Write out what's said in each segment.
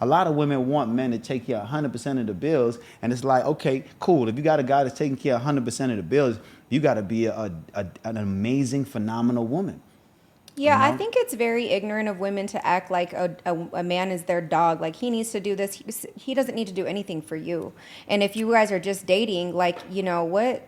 A lot of women want men to take care of 100% of the bills, and it's like, okay, cool. If you got a guy that's taking care of 100% of the bills, you got to be an amazing, phenomenal woman. You Yeah, I know? think it's very ignorant of women to act like a man is their dog. Like he needs to do this. He doesn't need to do anything for you. And if you guys are just dating, like, you know, what?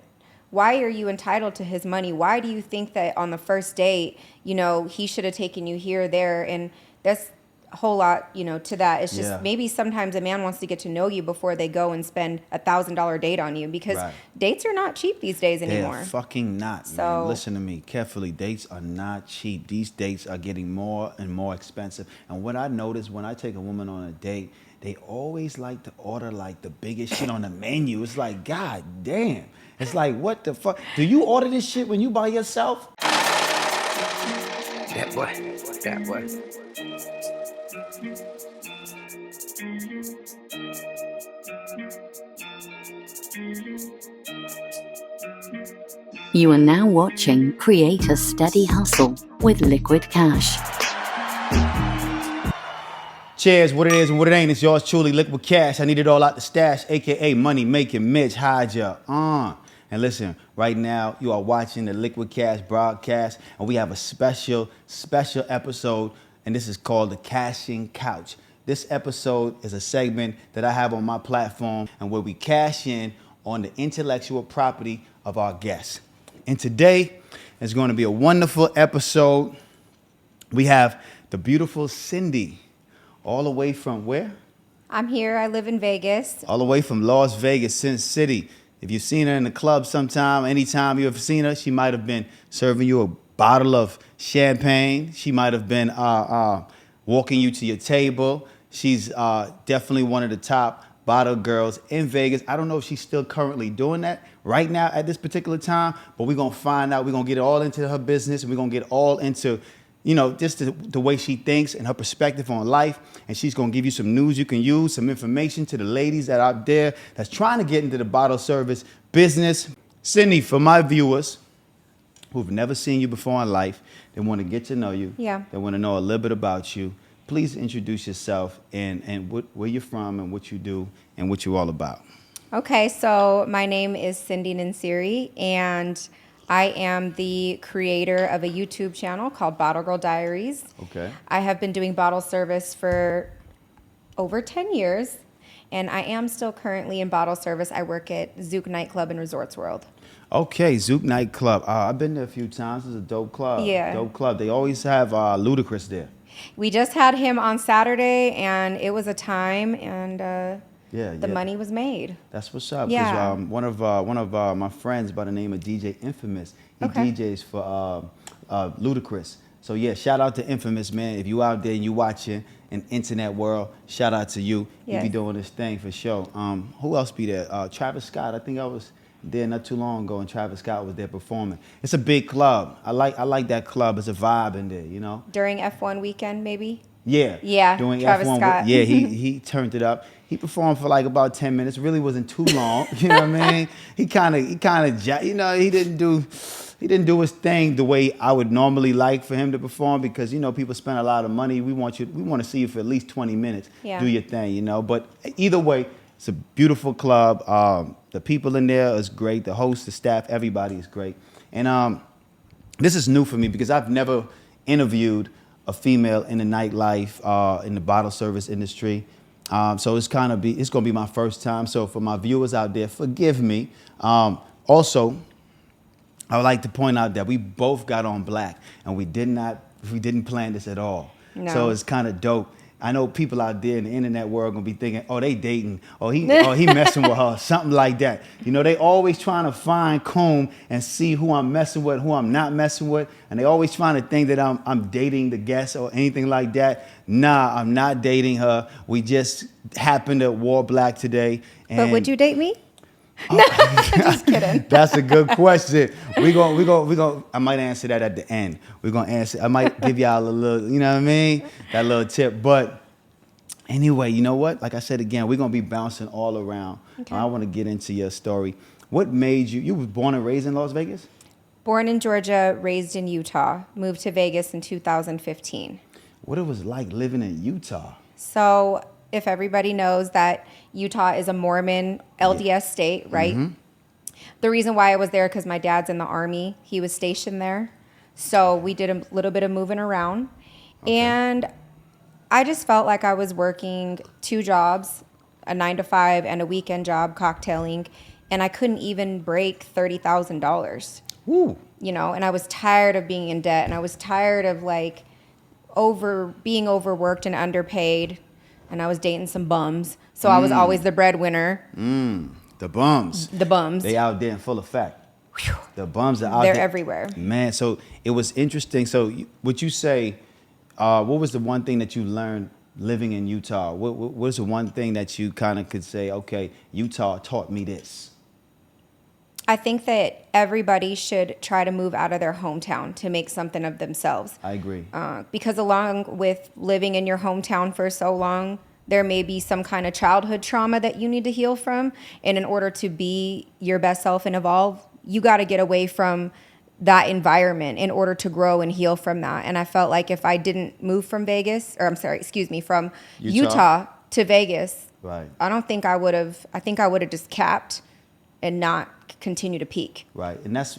Why are you entitled to his money? Why do you think that on the first date, you know, he should have taken you here, there? And that's a whole lot, you know, to that. It's just Yeah. maybe sometimes a man wants to get to know you before they go and spend $1,000 date on you because Right. dates are not cheap these days They are anymore. fucking not, man. So Listen to me carefully. Dates are not cheap. These dates are getting more and more expensive. And what I notice when I take a woman on a date, they always like to order like the biggest shit on the menu. It's like, God damn. It's like, what the fuck? Do you order this shit when you by yourself? That boy. That boy. You are now watching Create a Steady Hustle with Liquid Cash. Cheers, what it is and what it ain't. It's yours truly, Liquid Cash. I need it all out the stash, aka money making Mitch. Hide ya on. And listen, right now you are watching the Liquid Cash broadcast, and we have a special episode, and this is called the Cashing Couch. This episode is a segment that I have on my platform, and where we cash in on the intellectual property of our guests. And today is going to be a wonderful episode. We have the beautiful Cindy, all the way from where? I'm here. I live in Vegas. All the way from Las Vegas, Sin City. If you've seen her in the club sometime, anytime you've seen her, she might have been serving you a bottle of champagne. She might have been walking you to your table. She's definitely one of the top bottle girls in Vegas. I don't know if she's still currently doing that right now at this particular time, but we're going to find out. We're going to get all into her business, and we're going to get all into, you know, just the way she thinks and her perspective on life. And she's going to give you some news you can use, some information to the ladies that are out there that's trying to get into the bottle service business. Cindy, for my viewers who've never seen you before in life, they want to get to know you. Yeah. They want to know a little bit about you. Please introduce yourself and where you're from and what you do and what you're all about. Okay, so my name is Cindy Niensiri, and I am the creator of a YouTube channel called Bottle Girl Diaries. Okay. I have been doing bottle service for over 10 years, and I am still currently in bottle service. I work at Zouk Nightclub in Resorts World. Okay, Zouk Nightclub. I've been there a few times. It's a dope club. Yeah. Dope club. They always have Ludacris there. We just had him on Saturday, and it was a time, and the Yeah. money was made. That's what's up. 'Cause, Yeah. one of my friends by the name of DJ Infamous, he Okay. DJs for Ludacris. So yeah, shout out to Infamous, man. If you out there and you watching in internet world, shout out to you. You Yes. be doing this thing for sure. Who else be there? Travis Scott. I think I was there not too long ago, and Travis Scott was there performing. It's a big club. I like that club. It's a vibe in there, you know. During F1 weekend, maybe? Yeah. Yeah, Doing Travis F1. Scott. Yeah, he turned it up. He performed for like about 10 minutes. Really wasn't too long. You know what I mean? He kind of, you know, he didn't do his thing the way I would normally like for him to perform, because, you know, people spend a lot of money. We want to see you for at least 20 minutes. Yeah. Do your thing, you know. But either way, it's a beautiful club. The people in there is great. The host, the staff, everybody is great. And this is new for me because I've never interviewed a female in the nightlife, in the bottle service industry. So it's gonna be my first time. So for my viewers out there, forgive me. Also, I would like to point out that we both got on black, and we didn't plan this at all. No. So it's kind of dope. I know people out there in the internet world gonna be thinking, oh, they dating, or he messing with her, something like that. You know, they always trying to find comb and see who I'm messing with, who I'm not messing with, and they always trying to think that I'm dating the guest or anything like that. Nah, I'm not dating her. We just happened to wear black today. And But would you date me? No, just kidding. That's a good question. We going I might answer that at the end. I might give y'all a little, you know what I mean? That little tip. But anyway, you know what? Like I said again, we're gonna be bouncing all around. Okay. I want to get into your story. What made you was born and raised in Las Vegas? Born in Georgia, raised in Utah, moved to Vegas in 2015. What it was like living in Utah? So if everybody knows that Utah is a Mormon LDS state, right? The reason why I was there because my dad's in the Army. He was stationed there. So we did a little bit of moving around. And I just felt like I was working 2 jobs, a 9 to 5 and a weekend job cocktailing, and I couldn't even break $30,000. You know, and I was tired of being in debt, and I was tired of like being overworked and underpaid, and I was dating some bums. So I was always the breadwinner. The bums. The bums. They out there in full effect. The bums are out They're there. everywhere. Man, so it was interesting. So would you say, what was the one thing that you learned living in Utah? What was the one thing that you kind of could say, okay, Utah taught me this? I think that everybody should try to move out of their hometown to make something of themselves. I agree. Because along with living in your hometown for so long, there may be some kind of childhood trauma that you need to heal from. And in order to be your best self and evolve, you got to get away from that environment in order to grow and heal from that. And I felt like if I didn't move from from Utah to Vegas, Right. I don't think I would have, I think I would have just capped and not continue to peak. Right, and that's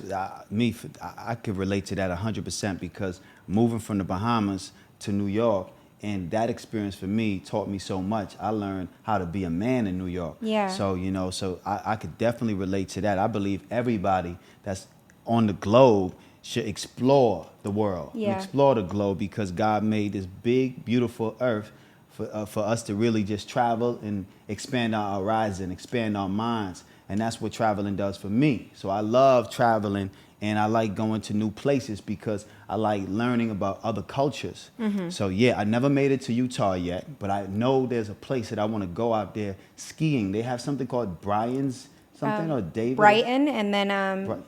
me. I could relate to that 100% because moving from the Bahamas to New York, and that experience for me taught me so much. I learned how to be a man in New York. Yeah. So so I could definitely relate to that. I believe everybody that's on the globe should explore the world, Yeah. explore the globe, because God made this big, beautiful earth for us to really just travel and expand our horizon, expand our minds. And that's what traveling does for me. So I love traveling, and I like going to new places because I like learning about other cultures. So yeah, I never made it to Utah yet, but I know there's a place that I want to go out there skiing. They have something called Brian's something or David. Brighton, and then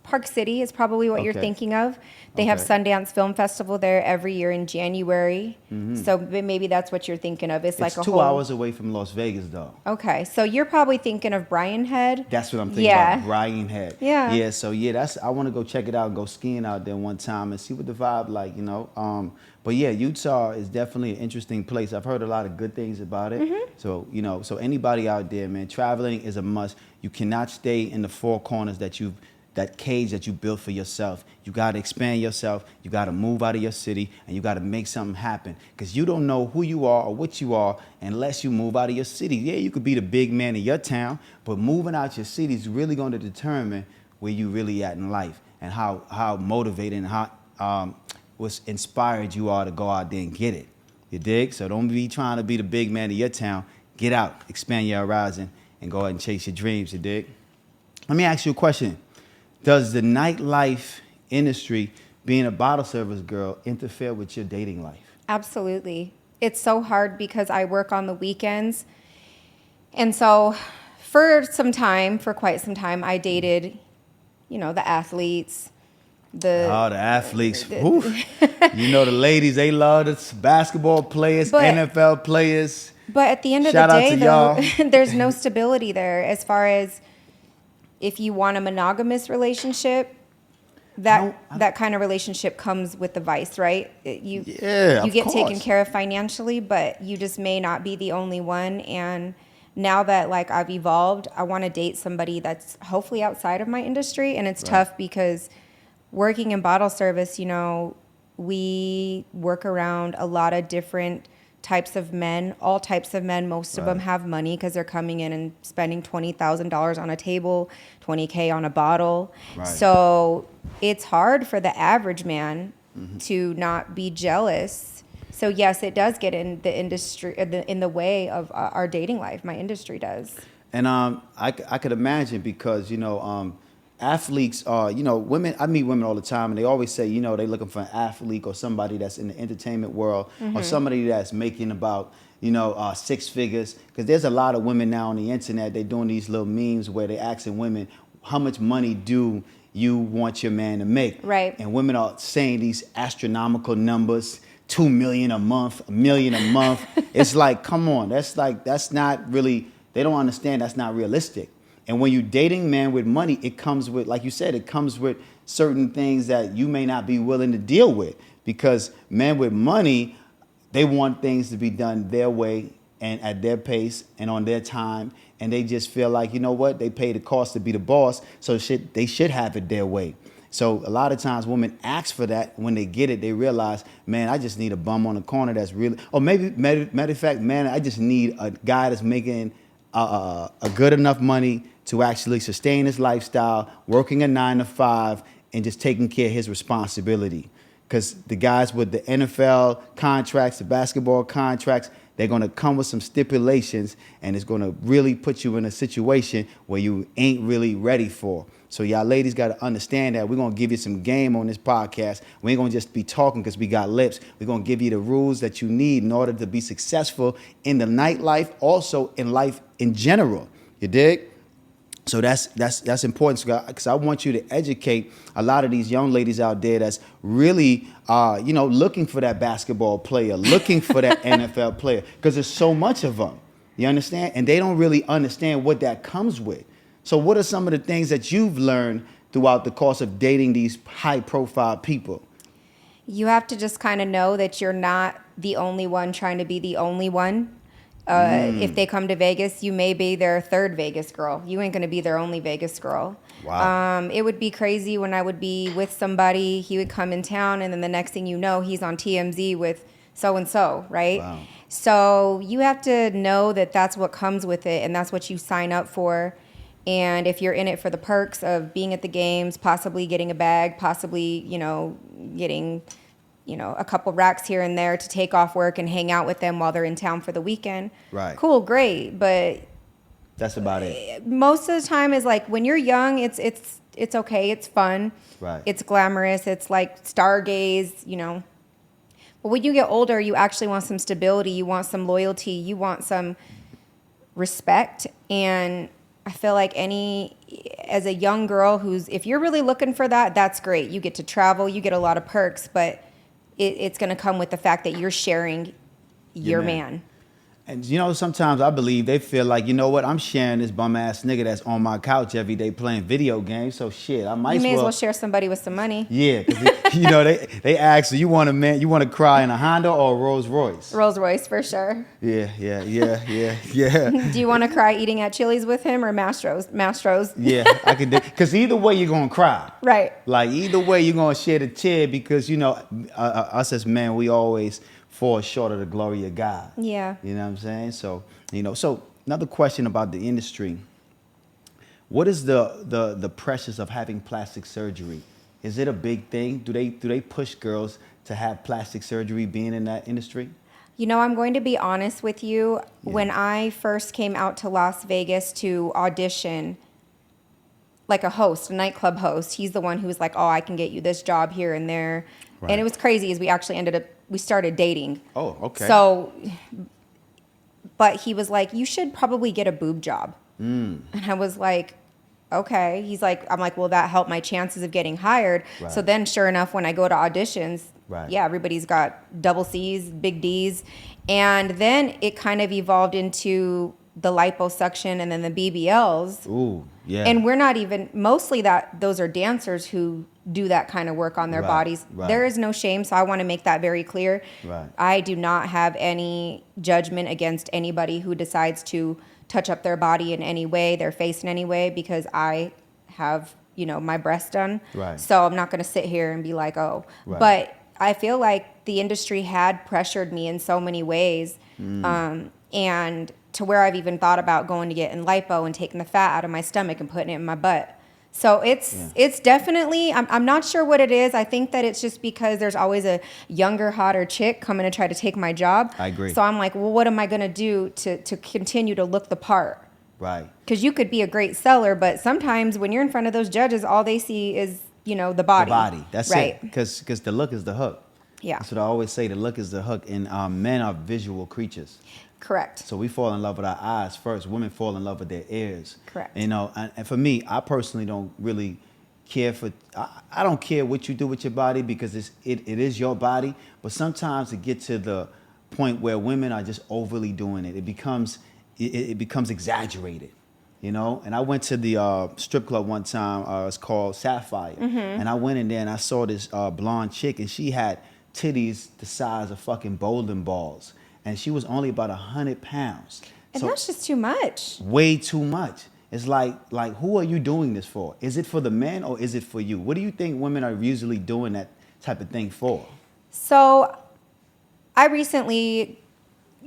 Park City is probably what you're Okay. thinking of. They have Okay. Sundance Film Festival there every year in January. So maybe that's what you're thinking of. It's like It's a 2 whole... hours away from Las Vegas, though. Okay, so you're probably thinking of Brian Head. That's what I'm thinking Yeah. about, Brian Head. Yeah. Yeah, so yeah, I want to go check it out and go skiing out there one time and see what the vibe like, you know. But yeah, Utah is definitely an interesting place. I've heard a lot of good things about it. So, so anybody out there, man, traveling is a must. You cannot stay in the 4 corners that cage that you built for yourself. You got to expand yourself. You got to move out of your city, and you got to make something happen, because you don't know who you are or what you are unless you move out of your city. Yeah, you could be the big man in your town, but moving out your city is really going to determine where you really at in life and how motivated and how what's inspired you are to go out there and get it. You dig? So don't be trying to be the big man in your town. Get out, expand your horizon, and go ahead and chase your dreams. You dig? Let me ask you a question. Does the nightlife industry, being a bottle service girl, interfere with your dating life? Absolutely. It's so hard because I work on the weekends. And so for quite some time, I dated, the athletes, The athletes. Oof. The ladies, they love the basketball players, But- NFL players. But at the end of Shout the out day, to though, y'all. there's no stability there as far as if you want a monogamous relationship. That kind of relationship comes with the vice, right? You of get taken course. care of financially, but you just may not be the only one. And now that I've evolved, I want to date somebody that's hopefully outside of my industry. And it's tough because working in bottle service, we work around a lot of different types of men, all types of men. Most of them have money because they're coming in and spending $20,000 on a table, $20K on a bottle. Right. So it's hard for the average man to not be jealous. So yes, it does get in the industry, in the way of our dating life. My industry does. And I could imagine because, athletes are, women, I meet women all the time, and they always say, they looking for an athlete or somebody that's in the entertainment world or somebody that's making about, 6 figures. Because there's a lot of women now on the internet, they're doing these little memes where they're asking women, how much money do you want your man to make? Right. And women are saying these astronomical numbers, 2 million a month, $1 million a month. It's like, come on, that's not really, they don't understand that's not realistic. And when you're dating man with money, it comes with, like you said, it comes with certain things that you may not be willing to deal with. Because men with money, they want things to be done their way and at their pace and on their time, and they just feel like, you know what, they pay the cost to be the boss, so they should have it their way. So a lot of times women ask for that. When they get it, they realize, man, I just need a bum on the corner that's really, or maybe, matter of fact, man, I just need a guy that's making a good enough money to actually sustain his lifestyle, working a 9 to 5, and just taking care of his responsibility. Because the guys with the NFL contracts, the basketball contracts, they're going to come with some stipulations, and it's going to really put you in a situation where you ain't really ready for. So y'all ladies got to understand that. We're going to give you some game on this podcast. We ain't going to just be talking because we got lips. We're going to give you the rules that you need in order to be successful in the nightlife, also in life in general. You dig? So that's important, because I want you to educate a lot of these young ladies out there that's really, looking for that basketball player, looking for that NFL player, because there's so much of them. You understand? And they don't really understand what that comes with. So what are some of the things that you've learned throughout the course of dating these high-profile people? You have to just kind of know that you're not the only one trying to be the only one. If they come to Vegas, you may be their third Vegas girl. You ain't going to be their only Vegas girl. Wow. It would be crazy when I would be with somebody, he would come in town, and then the next thing you know, he's on TMZ with so-and-so, right? Wow. So you have to know that that's what comes with it, and that's what you sign up for. And if you're in it for the perks of being at the games, possibly getting a bag, possibly, getting a couple racks here and there to take off work and hang out with them while they're in town for the weekend. Right. Cool, great, but that's about it. Most of the time is like when you're young, it's okay, it's fun. Right. It's glamorous, it's like stargaze, But when you get older, you actually want some stability, you want some loyalty, you want some respect. And I feel like as a young girl if you're really looking for that, that's great. You get to travel, you get a lot of perks, but it's going to come with the fact that you're sharing your man. And sometimes I believe they feel like, you know what, I'm sharing this bum ass nigga that's on my couch every day playing video games. So shit, I might as well share somebody with some money. Yeah, because they ask you want to cry in a Honda or a Rolls Royce? Rolls Royce for sure. Yeah. Do you want to cry eating at Chili's with him or Mastro's? Yeah, I could, because either way you're gonna cry. Right. Like either way you're gonna share the tear, because us as men, we always fall short of the glory of God. Yeah. You know what I'm saying? So, so another question about the industry. What is the pressures of having plastic surgery? Is it a big thing? Do they push girls to have plastic surgery being in that industry? I'm going to be honest with you. Yeah. When I first came out to Las Vegas to audition, like a nightclub host, he's the one who was like, oh, I can get you this job here and there. Right. And it was crazy as we actually we started dating. Oh, okay. So, but he was like, you should probably get a boob job. And I was like, okay. I'm like, will that help my chances of getting hired? Right. So then sure enough, when I go to auditions, right. Yeah, everybody's got double C's, big D's. And then it kind of evolved into the liposuction and then the BBLs. Ooh, yeah. And we're not even, mostly those are dancers who do that kind of work on their bodies. Right. There is no shame, so I want to make that very clear. Right. I do not have any judgment against anybody who decides to touch up their body in any way, their face in any way, because I have, my breasts done. Right. So I'm not going to sit here and be like, oh. Right. But I feel like the industry had pressured me in so many ways. And to where I've even thought about going to get in lipo and taking the fat out of my stomach and putting it in my butt. So it's definitely, I'm not sure what it is. I think that it's just because there's always a younger, hotter chick coming to try to take my job. I agree. So I'm like, well, what am I going to do to continue to look the part? Right. Because you could be a great seller, but sometimes when you're in front of those judges, all they see is, the body. The body. That's right. it. Because the look is the hook. Yeah. That's what I always say. The look is the hook. And men are visual creatures. Correct. So we fall in love with our eyes first. Women fall in love with their ears. Correct. And for me, I personally don't really care for. I don't care what you do with your body, because it is your body. But sometimes it gets to the point where women are just overly doing it. It becomes exaggerated. And I went to the strip club one time. It's called Sapphire. Mm-hmm. And I went in there and I saw this blonde chick, and she had titties the size of fucking bowling balls. and she was only about 100 pounds. And that's just too much. Way too much. It's like who are you doing this for? Is it for the men or is it for you? What do you think women are usually doing that type of thing for? So I recently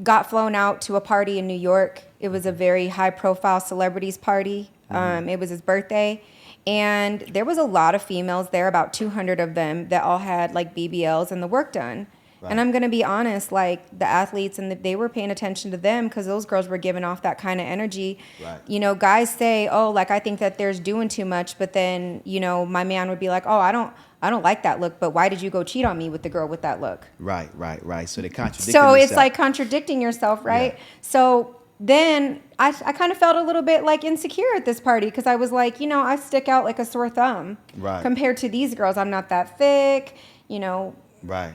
got flown out to a party in New York. It was a very high-profile celebrities party. It was his birthday. And there was a lot of females there, about 200 of them, that all had like BBLs and the work done. Right. And I'm going to be honest, like the athletes, and they were paying attention to them because those girls were giving off that kind of energy. Right. You know, guys say, oh, like I think that there's doing too much. But then, you know, my man would be like, oh, I don't like that look, but why did you go cheat on me with the girl with that look? Right. So they contradict. So it's like contradicting yourself, right? Yeah. So then I kind of felt a little bit like insecure at this party because I was like, you know, I stick out like a sore thumb compared to these girls. I'm not that thick, you know. Right.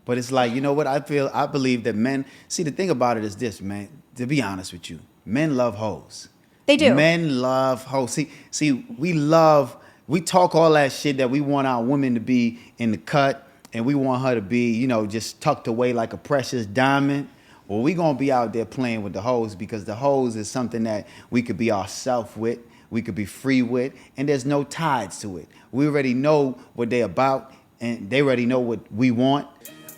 But it's like, you know what, I believe that men, see, the thing about it is this, man, to be honest with you, men love hoes. They do. Men love hoes. See, we talk all that shit that we want our women to be in the cut and we want her to be, you know, just tucked away like a precious diamond. Well, we gonna be out there playing with the hoes because the hoes is something that we could be ourselves with, we could be free with, and there's no ties to it. We already know what they about and they already know what we want.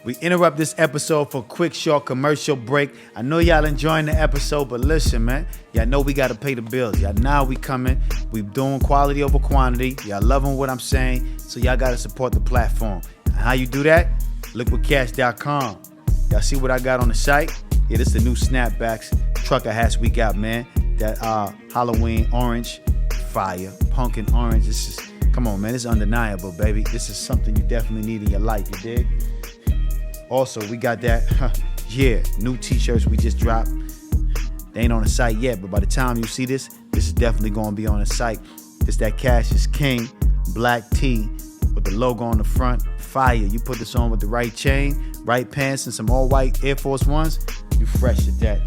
We interrupt this episode for a quick, short commercial break. I know y'all enjoying the episode, but listen, man. Y'all know we got to pay the bills. Y'all now we coming. We doing quality over quantity. Y'all loving what I'm saying, so y'all got to support the platform. And how you do that? Liquidcash.com. Y'all see what I got on the site? Yeah, this is the new snapbacks, trucker hats we got, man. That Halloween orange, fire, pumpkin orange. This is, come on, man. This is undeniable, baby. This is something you definitely need in your life, you dig? Also, we got that, new t-shirts we just dropped. They ain't on the site yet, but by the time you see this is definitely going to be on the site. It's that Cash is King black tee with the logo on the front. Fire. You put this on with the right chain, right pants, and some all-white Air Force Ones, you fresh at that.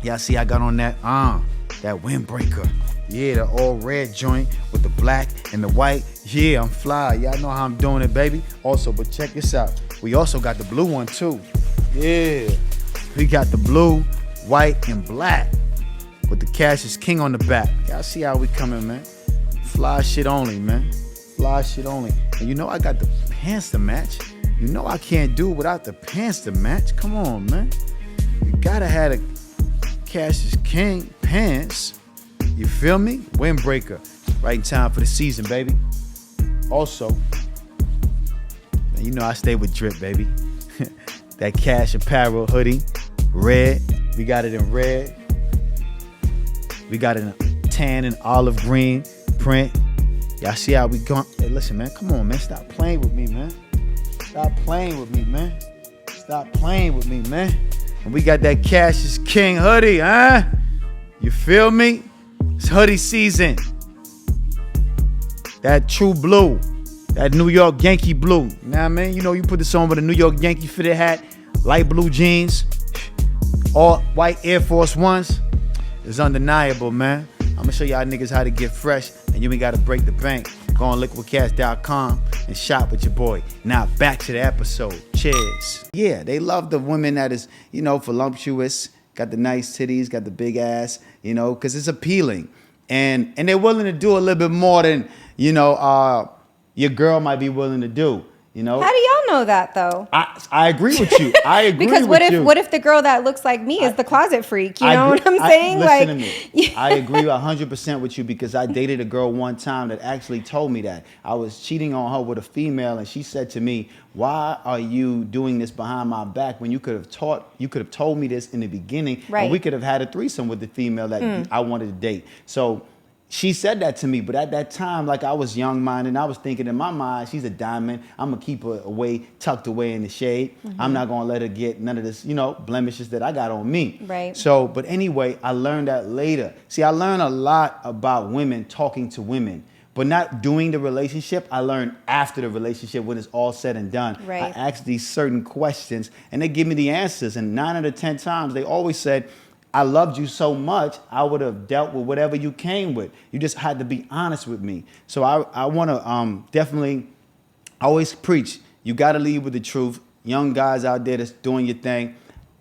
Y'all see I got on that windbreaker. Yeah, the all-red joint with the black and the white. Yeah, I'm fly. Y'all know how I'm doing it, baby. Also, but check this out. We also got the blue one, too. Yeah. We got the blue, white, and black with the Cash is King on the back. Y'all see how we coming, man. Fly shit only, man. Fly shit only. And you know I got the pants to match. You know I can't do without the pants to match. Come on, man. You gotta have the Cash is King pants. You feel me? Windbreaker. Right in time for the season, baby. Also, you know I stay with drip, baby. That Cash apparel hoodie, red. We got it in red. We got it in tan and olive green print. Y'all see how we going? Hey, listen, man. Come on, man. Stop playing with me, man. Stop playing with me, man. Stop playing with me, man. And we got that Cash is King hoodie, huh? You feel me? It's hoodie season. That true blue. That New York Yankee blue. You know what I mean? You know, you put this on with a New York Yankee fitted hat, light blue jeans, all white Air Force Ones. It's undeniable, man. I'm going to show y'all niggas how to get fresh, and you ain't got to break the bank. Go on liquidcash.com and shop with your boy. Now, back to the episode. Cheers. Yeah, they love the women that is, you know, voluptuous, got the nice titties, got the big ass, you know, because it's appealing. And they're willing to do a little bit more than, you know, your girl might be willing to do, you know. How do y'all know that though? I agree with you. I agree because with you. What if the girl that looks like me is the closet freak? You know what I'm saying? Listen to me. I agree 100% with you because I dated a girl one time that actually told me that. I was cheating on her with a female and she said to me, "Why are you doing this behind my back when you could have told me this in the beginning, right, and we could have had a threesome with the female that I wanted to date." So she said that to me, but at that time, like I was young-minded, and I was thinking in my mind, she's a diamond. I'm gonna keep her away, tucked away in the shade. I'm not gonna let her get none of this, you know, blemishes that I got on me. Right. So, but anyway, I learned that later. See, I learned a lot about women talking to women, but not doing the relationship. I learned after the relationship when it's all said and done. Right. I asked these certain questions, and they give me the answers. And 9 out of 10 times, they always said, "I loved you so much, I would have dealt with whatever you came with. You just had to be honest with me." So I want to definitely always preach. You got to lead with the truth. Young guys out there that's doing your thing,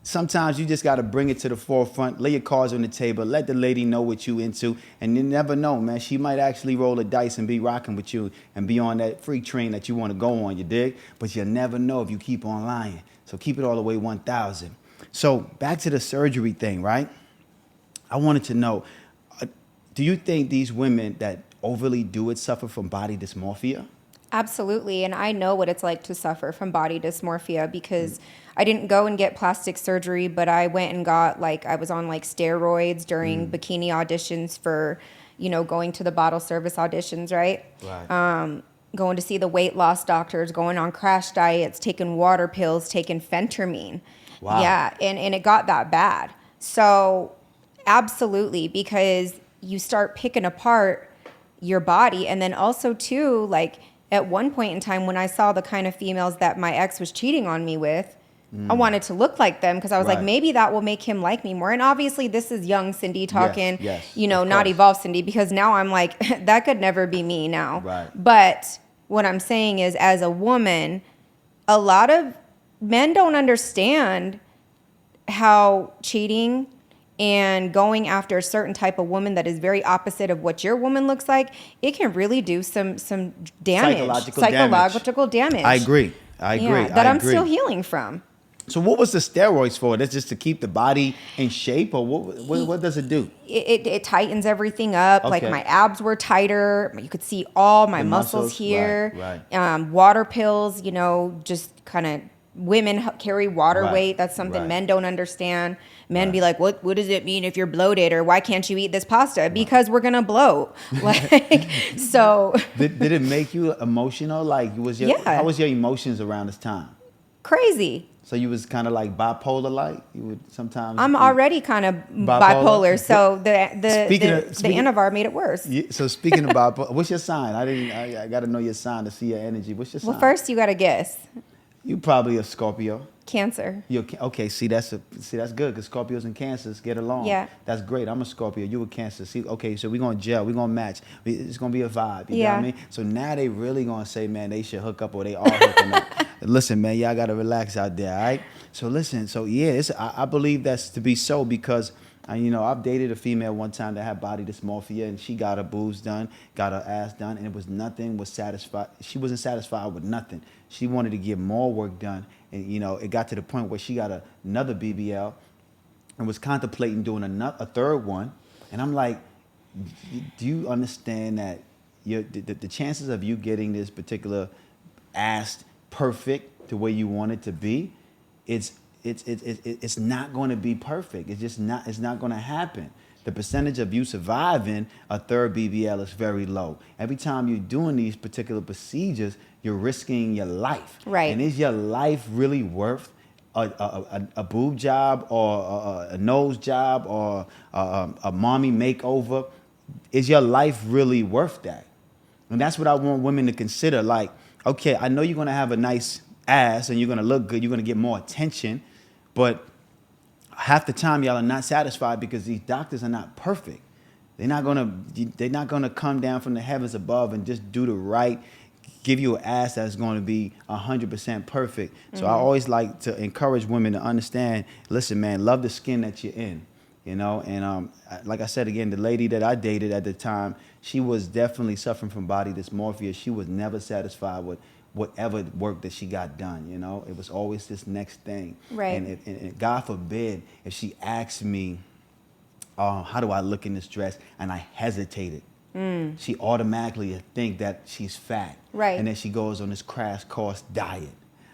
sometimes you just got to bring it to the forefront, lay your cards on the table, let the lady know what you into, and you never know, man. She might actually roll the dice and be rocking with you and be on that free train that you want to go on, you dig? But you'll never know if you keep on lying. So keep it all the way 1,000. So back to the surgery thing, right? I wanted to know, do you think these women that overly do it suffer from body dysmorphia? Absolutely. And I know what it's like to suffer from body dysmorphia because I didn't go and get plastic surgery, but I went and got I was on steroids during bikini auditions for, going to the bottle service auditions, right? Right. Going to see the weight loss doctors, going on crash diets, taking water pills, taking phentermine. Wow. Yeah. And it got that bad. So absolutely, because you start picking apart your body. And then also too, at one point in time when I saw the kind of females that my ex was cheating on me with, I wanted to look like them because I was like, Right. maybe that will make him like me more. And obviously this is young Cindy talking, yes, not of course. evolved Cindy, because now I'm like, that could never be me now. Right. But what I'm saying is, as a woman, a lot of men don't understand how cheating and going after a certain type of woman that is very opposite of what your woman looks like, it can really do some damage, psychological damage. I agree. Yeah, that I'm still healing from. So what was the steroids for? That's just to keep the body in shape, or what does it do? It tightens everything up. Okay. My abs were tighter. You could see all my The muscles muscles, here. right. Water pills, just kind of women carry water Right, weight. That's something right. men don't understand. Men Right. be like, what does it mean if you're bloated, or why can't you eat this pasta? Because we're gonna bloat. So Did it make you emotional? Yeah. How was your emotions around this time? crazy. So you was kind of bipolar, you would sometimes. I'm be- already kind of Bipolar? bipolar, so the Speaking- Anavar made it worse. So speaking of bipolar, what's your sign? I got to know your sign to see your energy. What's your sign? Well, first you gotta guess. You probably a Scorpio. Cancer. Okay, that's good because Scorpios and Cancers get along. Yeah. That's great. I'm a Scorpio. You a Cancer. See, okay, so we're gonna gel. We're gonna match. It's gonna be a vibe. You know what I mean? So now they really gonna say, man, they should hook up, or they are hooking up. Listen, man, y'all gotta relax out there, all right? So listen, I believe that's to be so because I've dated a female one time that had body dysmorphia, and she got her boobs done, got her ass done, and it was nothing was satisfied. She wasn't satisfied with nothing. She wanted to get more work done, and it got to the point where she got another BBL and was contemplating doing a third one. And I'm like, do you understand that the chances of you getting this particular ass perfect the way you want it to be, it's not going to be perfect. It's not going to happen. The percentage of you surviving a third BBL is very low. Every time you're doing these particular procedures, you're risking your life. Right. And is your life really worth a boob job or a nose job or a mommy makeover? Is your life really worth that? And that's what I want women to consider. Okay, I know you're going to have a nice ass and you're going to look good, you're going to get more attention, but half the time y'all are not satisfied because these doctors are not perfect. They're not gonna come down from the heavens above and just do the right, give you an ass that's going to be 100% perfect. So I always like to encourage women to understand, listen, man, love the skin that you're in, and like I said again, the lady that I dated at the time, she was definitely suffering from body dysmorphia. She was never satisfied with whatever work that she got done. It was always this next thing. Right. And God forbid if she asked me, how do I look in this dress, and I hesitated, she automatically think that she's fat. Right. And then she goes on this crash course diet.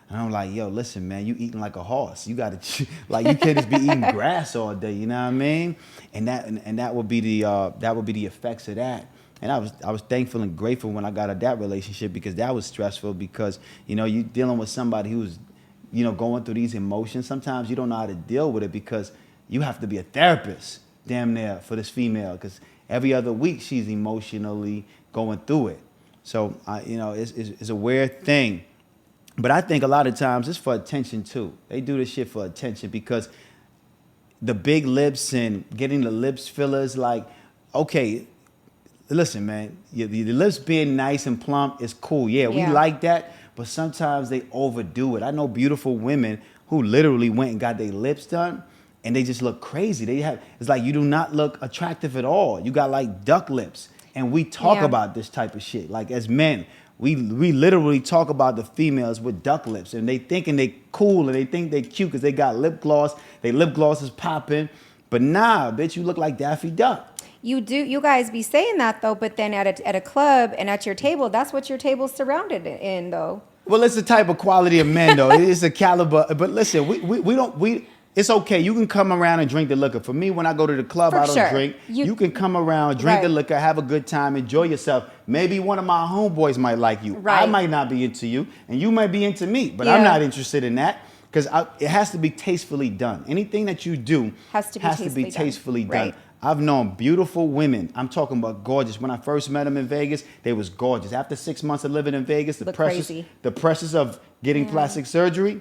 And I'm like, yo, listen, man, you eating like a horse. You gotta you can't just be eating grass all day. You know what I mean? And that would be the effects of that. And I was thankful and grateful when I got out of that relationship, because that was stressful, because you dealing with somebody who's going through these emotions. Sometimes you don't know how to deal with it because you have to be a therapist damn near for this female, because every other week she's emotionally going through it. So it's a weird thing. But I think a lot of times it's for attention too. They do this shit for attention, because the big lips and getting the lips fillers, okay, listen, man, the lips being nice and plump is cool. Yeah, we Yeah. like that, but sometimes they overdo it. I know beautiful women who literally went and got their lips done, and they just look crazy. It's like you do not look attractive at all. You got like duck lips. And we talk about this type of shit. Like as men, we literally talk about the females with duck lips, and they thinking they cool and they think they cute because they got lip gloss. They lip gloss is popping. But nah, bitch, you look like Daffy Duck. You guys be saying that though, but then at a club and at your table, that's what your table's surrounded in though. Well, it's the type of quality of men though. It's a caliber. But listen, it's okay. You can come around and drink the liquor. For me, when I go to the club, I don't drink. You can come around, drink the liquor, have a good time, enjoy yourself. Maybe one of my homeboys might like you. Right. I might not be into you, and you might be into me, but I'm not interested in that because it has to be tastefully done. Anything that you do has to be tastefully done. Right. I've known beautiful women. I'm talking about gorgeous. When I first met them in Vegas, they was gorgeous. After 6 months of living in Vegas, the pressures of getting plastic surgery,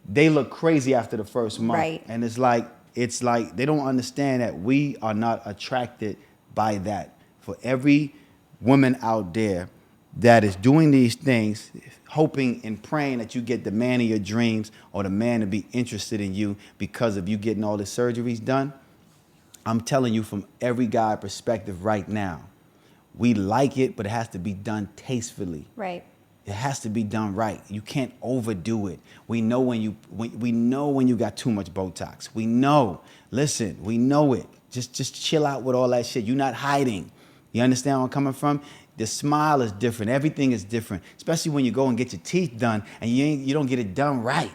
they look crazy after the first month. Right. And it's like they don't understand that we are not attracted by that. For every woman out there that is doing these things, hoping and praying that you get the man of your dreams or the man to be interested in you because of you getting all the surgeries done, I'm telling you from every guy perspective right now, we like it, but it has to be done tastefully. Right. It has to be done right. You can't overdo it. We know when you got too much Botox. We know. Listen, we know it. Just chill out with all that shit. You're not hiding. You understand where I'm coming from? The smile is different. Everything is different. Especially when you go and get your teeth done and you don't get it done right.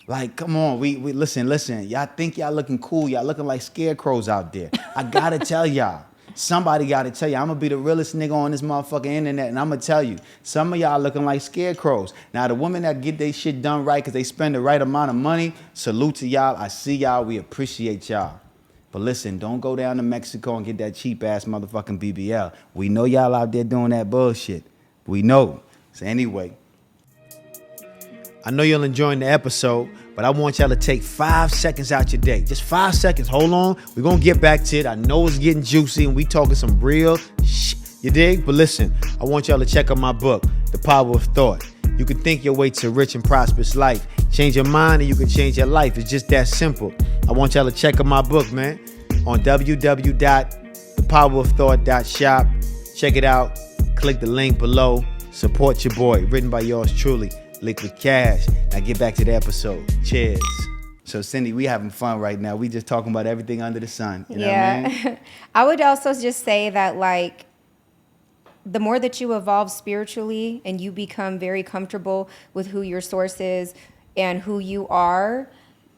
Like, come on, we listen. Y'all think y'all looking cool. Y'all looking like scarecrows out there. I gotta tell y'all. Somebody gotta tell you. I'm gonna be the realest nigga on this motherfucking internet, and I'm gonna tell you. Some of y'all looking like scarecrows. Now, the women that get their shit done right because they spend the right amount of money, salute to y'all. I see y'all. We appreciate y'all. But listen, don't go down to Mexico and get that cheap-ass motherfucking BBL. We know y'all out there doing that bullshit. We know. So anyway, I know you're enjoying the episode, but I want y'all to take 5 seconds out your day. Just 5 seconds. Hold on. We're going to get back to it. I know it's getting juicy and we talking some real shit. You dig? But listen, I want y'all to check out my book, The Power of Thought. You can think your way to a rich and prosperous life. Change your mind and you can change your life. It's just that simple. I want y'all to check out my book, man, on www.thepowerofthought.shop. Check it out. Click the link below. Support your boy. Written by yours truly, Likquidcash. Now get back to the episode. Cheers. So Cindy, we having fun right now. We just talking about everything under the sun. You know what I mean? I would also just say that like the more that you evolve spiritually and you become very comfortable with who your source is and who you are,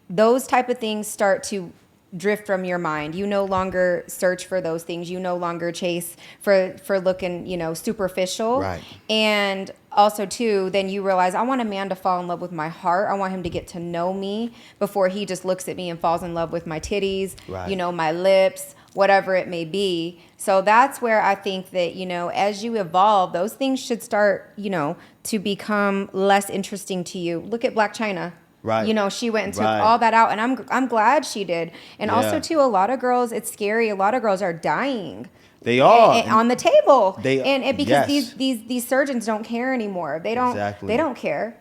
those type of things start to drift from your mind. You no longer search for those things. You no longer chase for looking, superficial. Right. And also too, then you realize I want a man to fall in love with my heart. I want him to get to know me before he just looks at me and falls in love with my titties, right, my lips, whatever it may be. So that's where I think that, as you evolve, those things should start, to become less interesting to you. Look at Black China. Right. She went and took all that out, and I'm glad she did. And also too, a lot of girls, it's scary. A lot of girls are dying. They are on the table. Because these surgeons don't care anymore. They don't care.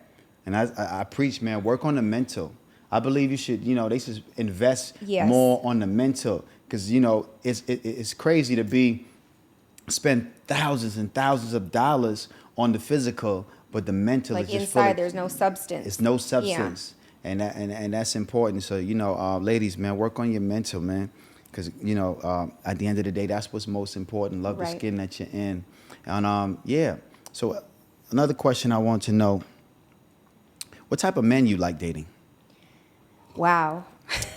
And I preach, man, work on the mental. I believe you should, they should invest more on the mental, because it's crazy to spend thousands and thousands of dollars on the physical, but the mental is just inside. There's no substance. It's no substance, and that's important. So ladies, man, work on your mental, man, because at the end of the day, that's what's most important. Love the skin that you're in, and So another question I want to know: what type of men you like dating? Wow.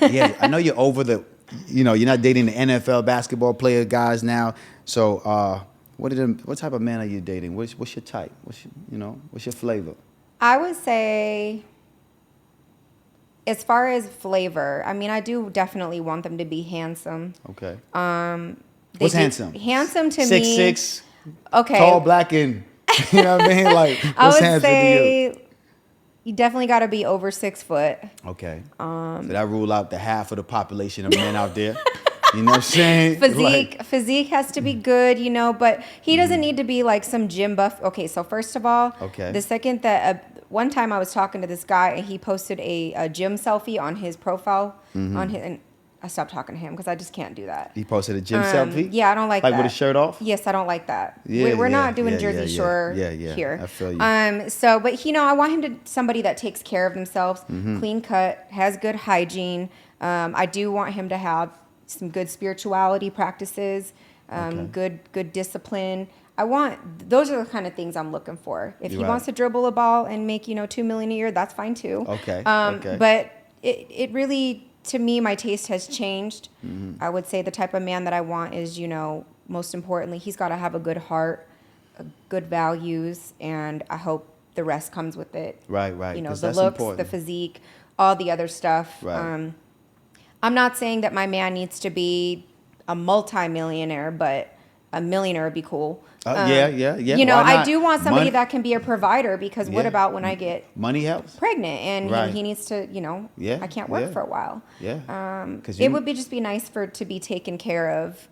Yeah, I know you're over the, you're not dating the NFL basketball player guys now. So what type of man are you dating? What's your type? What's your flavor? I would say, as far as flavor, I mean, I do definitely want them to be handsome. Okay. What's handsome? Handsome to 6'6", me. 6'6", okay. Tall, black, and you know what I mean? Like, what's handsome to you? You definitely got to be over 6 foot. Okay. So that rule out the half of the population of men out there. You know what I'm saying? Physique has to be good, but he doesn't need to be like some gym buff. Okay, so first of all, the second that one time I was talking to this guy and he posted a gym selfie on his profile and I stopped talking to him because I just can't do that. He posted a gym selfie? Yeah, I don't like that. Like with his shirt off? Yes, I don't like that. Yeah, We're not yeah, doing yeah, Jersey yeah, Shore yeah, here. I feel you. So, but I want him to somebody that takes care of themselves, clean cut, has good hygiene. I do want him to have some good spirituality practices, good discipline. Those are the kind of things I'm looking for. If he wants to dribble a ball and make, $2 million a year, that's fine too. Okay. But it really, to me, my taste has changed. I would say the type of man that I want is, most importantly, he's got to have a good heart, good values, and I hope the rest comes with it. Right. The That's looks, important. the physique, all the other stuff. Right. I'm not saying that my man needs to be a multi-millionaire, but a millionaire would be cool. Yeah. I do want somebody that can be a provider because what about when I get money helps pregnant and Right. he needs to, I can't work for a while. Yeah. It would just be nice to be taken care of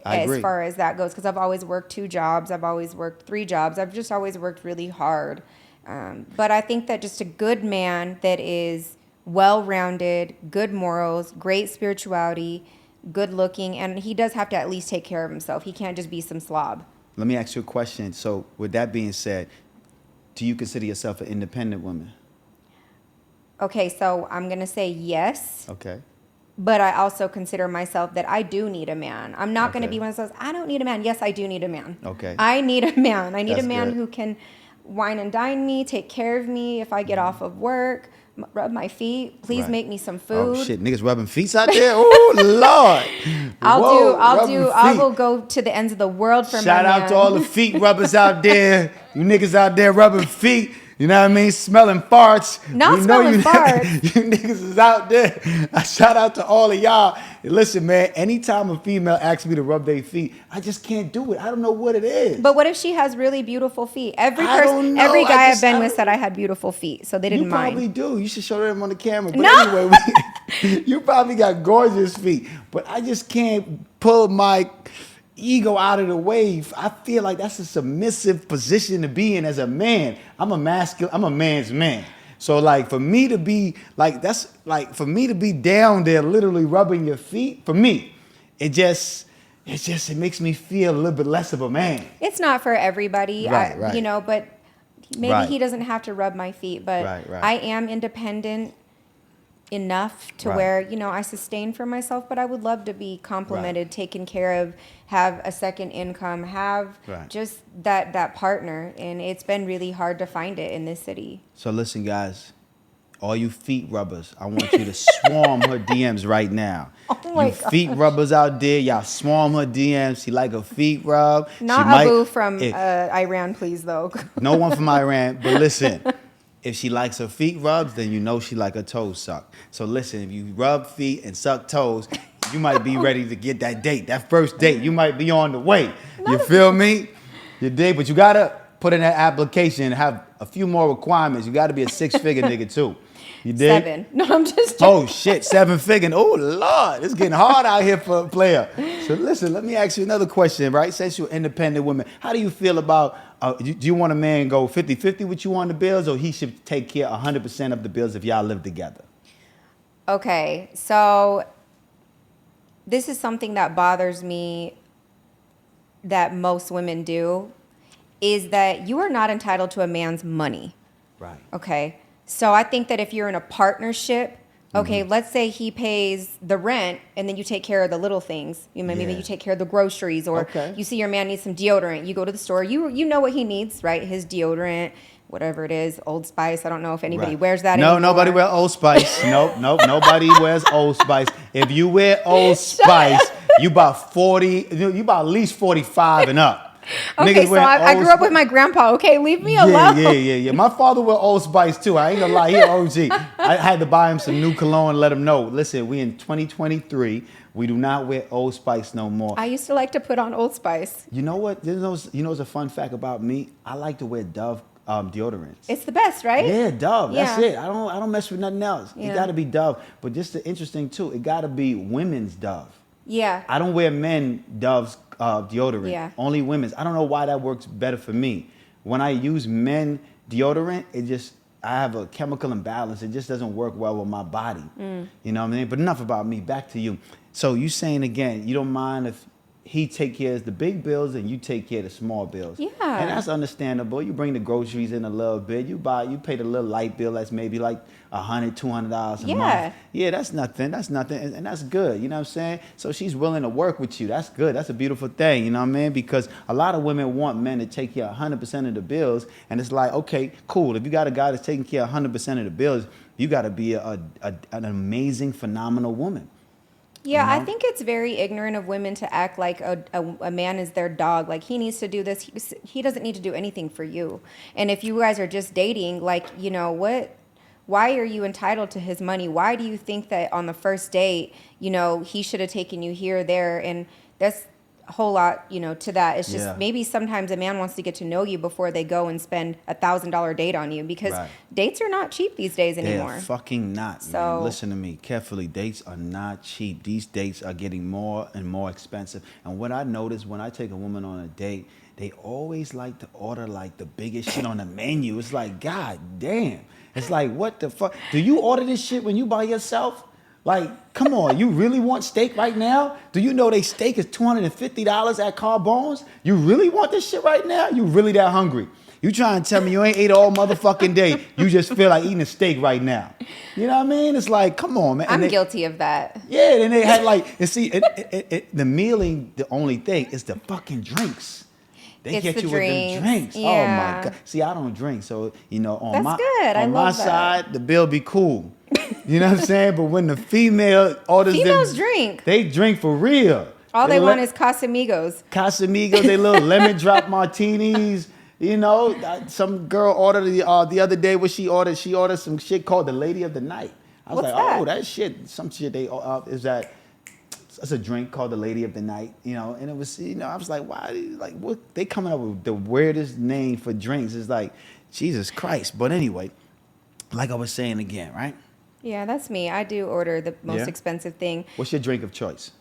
as far as that goes because I've always worked 2 jobs. I've always worked 3 jobs. I've just always worked really hard. But I think that just a good man that is well-rounded, good morals, great spirituality, good looking, and he does have to at least take care of himself. He can't just be some slob. Let me ask you a question. So with that being said, do you consider yourself an independent woman? Okay, so I'm going to say yes. Okay. But I also consider myself that I do need a man. I'm not going to Okay. be one of those, I don't need a man. Yes, I do need a man. Okay. I need a man. I need That's a man good. who can wine and dine me, take care of me if I get off of work, rub my feet. Please Right. make me some food. Oh shit, niggas rubbing feet out there? Oh Lord. I will go to the ends of the world for Shout my man. out to all the feet rubbers out there. You niggas out there rubbing feet. You know what I mean? Smelling farts. Not We know smelling you, farts. You niggas is out there. I shout out to all of y'all. Listen, man, anytime a female asks me to rub their feet, I just can't do it. I don't know what it is. But what if she has really beautiful feet? Every I don't know. every guy I I've been just- with said I had beautiful feet, so they didn't You mind. probably do. You should show them on the camera. But No. anyway, you probably got gorgeous feet. But I just can't pull my ego out of the way. I feel like that's a submissive position to be in as a man. I'm a man's man. So like for me to be like for me to be down there literally rubbing your feet, for me, it makes me feel a little bit less of a man. It's not for everybody, Right. but maybe Right. he doesn't have to rub my feet. But Right. I am independent enough to Right. where, I sustain for myself, but I would love to be complimented, taken care of, have a second income, have Right. just that partner. And it's been really hard to find it in this city. So listen, guys, all you feet rubbers, I want you to swarm her DMs right now. Oh my you feet rubbers out there, y'all swarm her DMs. She like a feet rub. Not She might- Abu from if- Iran, please, though. No one from Iran, but listen, if she likes her feet rubs, then you know she like her toes sucked. So listen, if you rub feet and suck toes, you might be ready to get that date, that first date. You might be on the way. You feel me? You dig? But you gotta put in that application and have a few more requirements. You gotta be a 6-figure nigga too. You dig? 7. No, I'm just Oh shit, 7-figure. Oh Lord, it's getting hard out here for a player. So listen, let me ask you another question, right? Since you're an independent woman, how do you feel about, do you want a man go 50-50 with you on the bills, or he should take care 100% of the bills if y'all live together? Okay, so this is something that bothers me that most women do, is that you are not entitled to a man's money. Right. Okay, so I think that if you're in a partnership, okay, let's say he pays the rent and then you take care of the little things. Maybe Yeah. you take care of the groceries, or Okay. you see your man needs some deodorant. You go to the store, you know what he needs, right? His deodorant, whatever it is, Old Spice. I don't know if anybody Right. wears that No, anymore. nobody wears Old Spice. Nope, nobody wears Old Spice. If you wear Old Spice, you about 40, you about at least 45 and up. Okay, Niggas so wear I Old grew up Spice. with my grandpa. Okay, leave me alone. Yeah. My father wear Old Spice too. I ain't gonna lie, he an OG. I had to buy him some new cologne and let him know. Listen, we in 2023. We do not wear Old Spice no more. I used to like to put on Old Spice. You know what? You know what's a fun fact about me? I like to wear Dove deodorants. It's the best, right? Yeah, Dove. That's Yeah. it. I don't mess with nothing else. It Yeah. got to be Dove. But just the interesting too, it got to be women's Dove. Yeah. I don't wear men Dove's deodorant. Yeah. Only women's. I don't know why that works better for me. When I use men deodorant, I have a chemical imbalance. It just doesn't work well with my body. You know what I mean? But enough about me. Back to you. So you saying again, you don't mind if he take care of the big bills and you take care of the small bills. Yeah. And that's understandable. You bring the groceries in a little bit. You pay the little light bill that's maybe like $100, $200 a month. Yeah, that's nothing. That's nothing. And that's good. You know what I'm saying? So she's willing to work with you. That's good. That's a beautiful thing. You know what I mean? Because a lot of women want men to take care of 100% of the bills. And it's like, okay, cool. If you got a guy that's taking care of 100% of the bills, you got to be an amazing, phenomenal woman. Yeah, You know? I think it's very ignorant of women to act like a man is their dog. Like, he needs to do this. He doesn't need to do anything for you. And if you guys are just dating, like, you know, why are you entitled to his money? Why do you think that on the first date, you know, he should have taken you here, there? And that's a whole lot, you know, to that. It's just maybe sometimes a man wants to get to know you before they go and spend $1,000 date on you, because dates are not cheap these days anymore. They're fucking not, So, man. Listen to me carefully. Dates are not cheap. These dates are getting more and more expensive. And what I notice when I take a woman on a date, they always like to order like the biggest shit on the menu. It's like, God damn. It's like, what the fuck? Do you order this shit when you by yourself? Like, come on, you really want steak right now? Do you know they steak is $250 at Carbone's? You really want this shit right now? You really that hungry? You trying to tell me you ain't ate all motherfucking day. You just feel like eating a steak right now. You know what I mean? It's like, come on, man. I'm guilty of that. Yeah, and they had like, and see, the meal ain't the only thing. It's the fucking drinks. They It's get the you with them drinks. Yeah. Oh my God. See, I don't drink, so you know, on That's good. I on my love that. side, the bill be cool. You know what I'm saying? But when the female orders Females drink. They drink for real. All they want is Casamigos. Casamigos, they little lemon drop martinis. You know, some girl ordered the other day. What she ordered? She ordered some shit called the Lady of the Night. I was What's like, that? oh, that shit. Some shit they is that. It's a drink called the Lady of the Night, you know, and it was, you know, I was like, why, like, what? They coming up with the weirdest name for drinks. It's like, Jesus Christ. But anyway, like I was saying again, right? Yeah, that's me. I do order the most expensive thing. What's your drink of choice?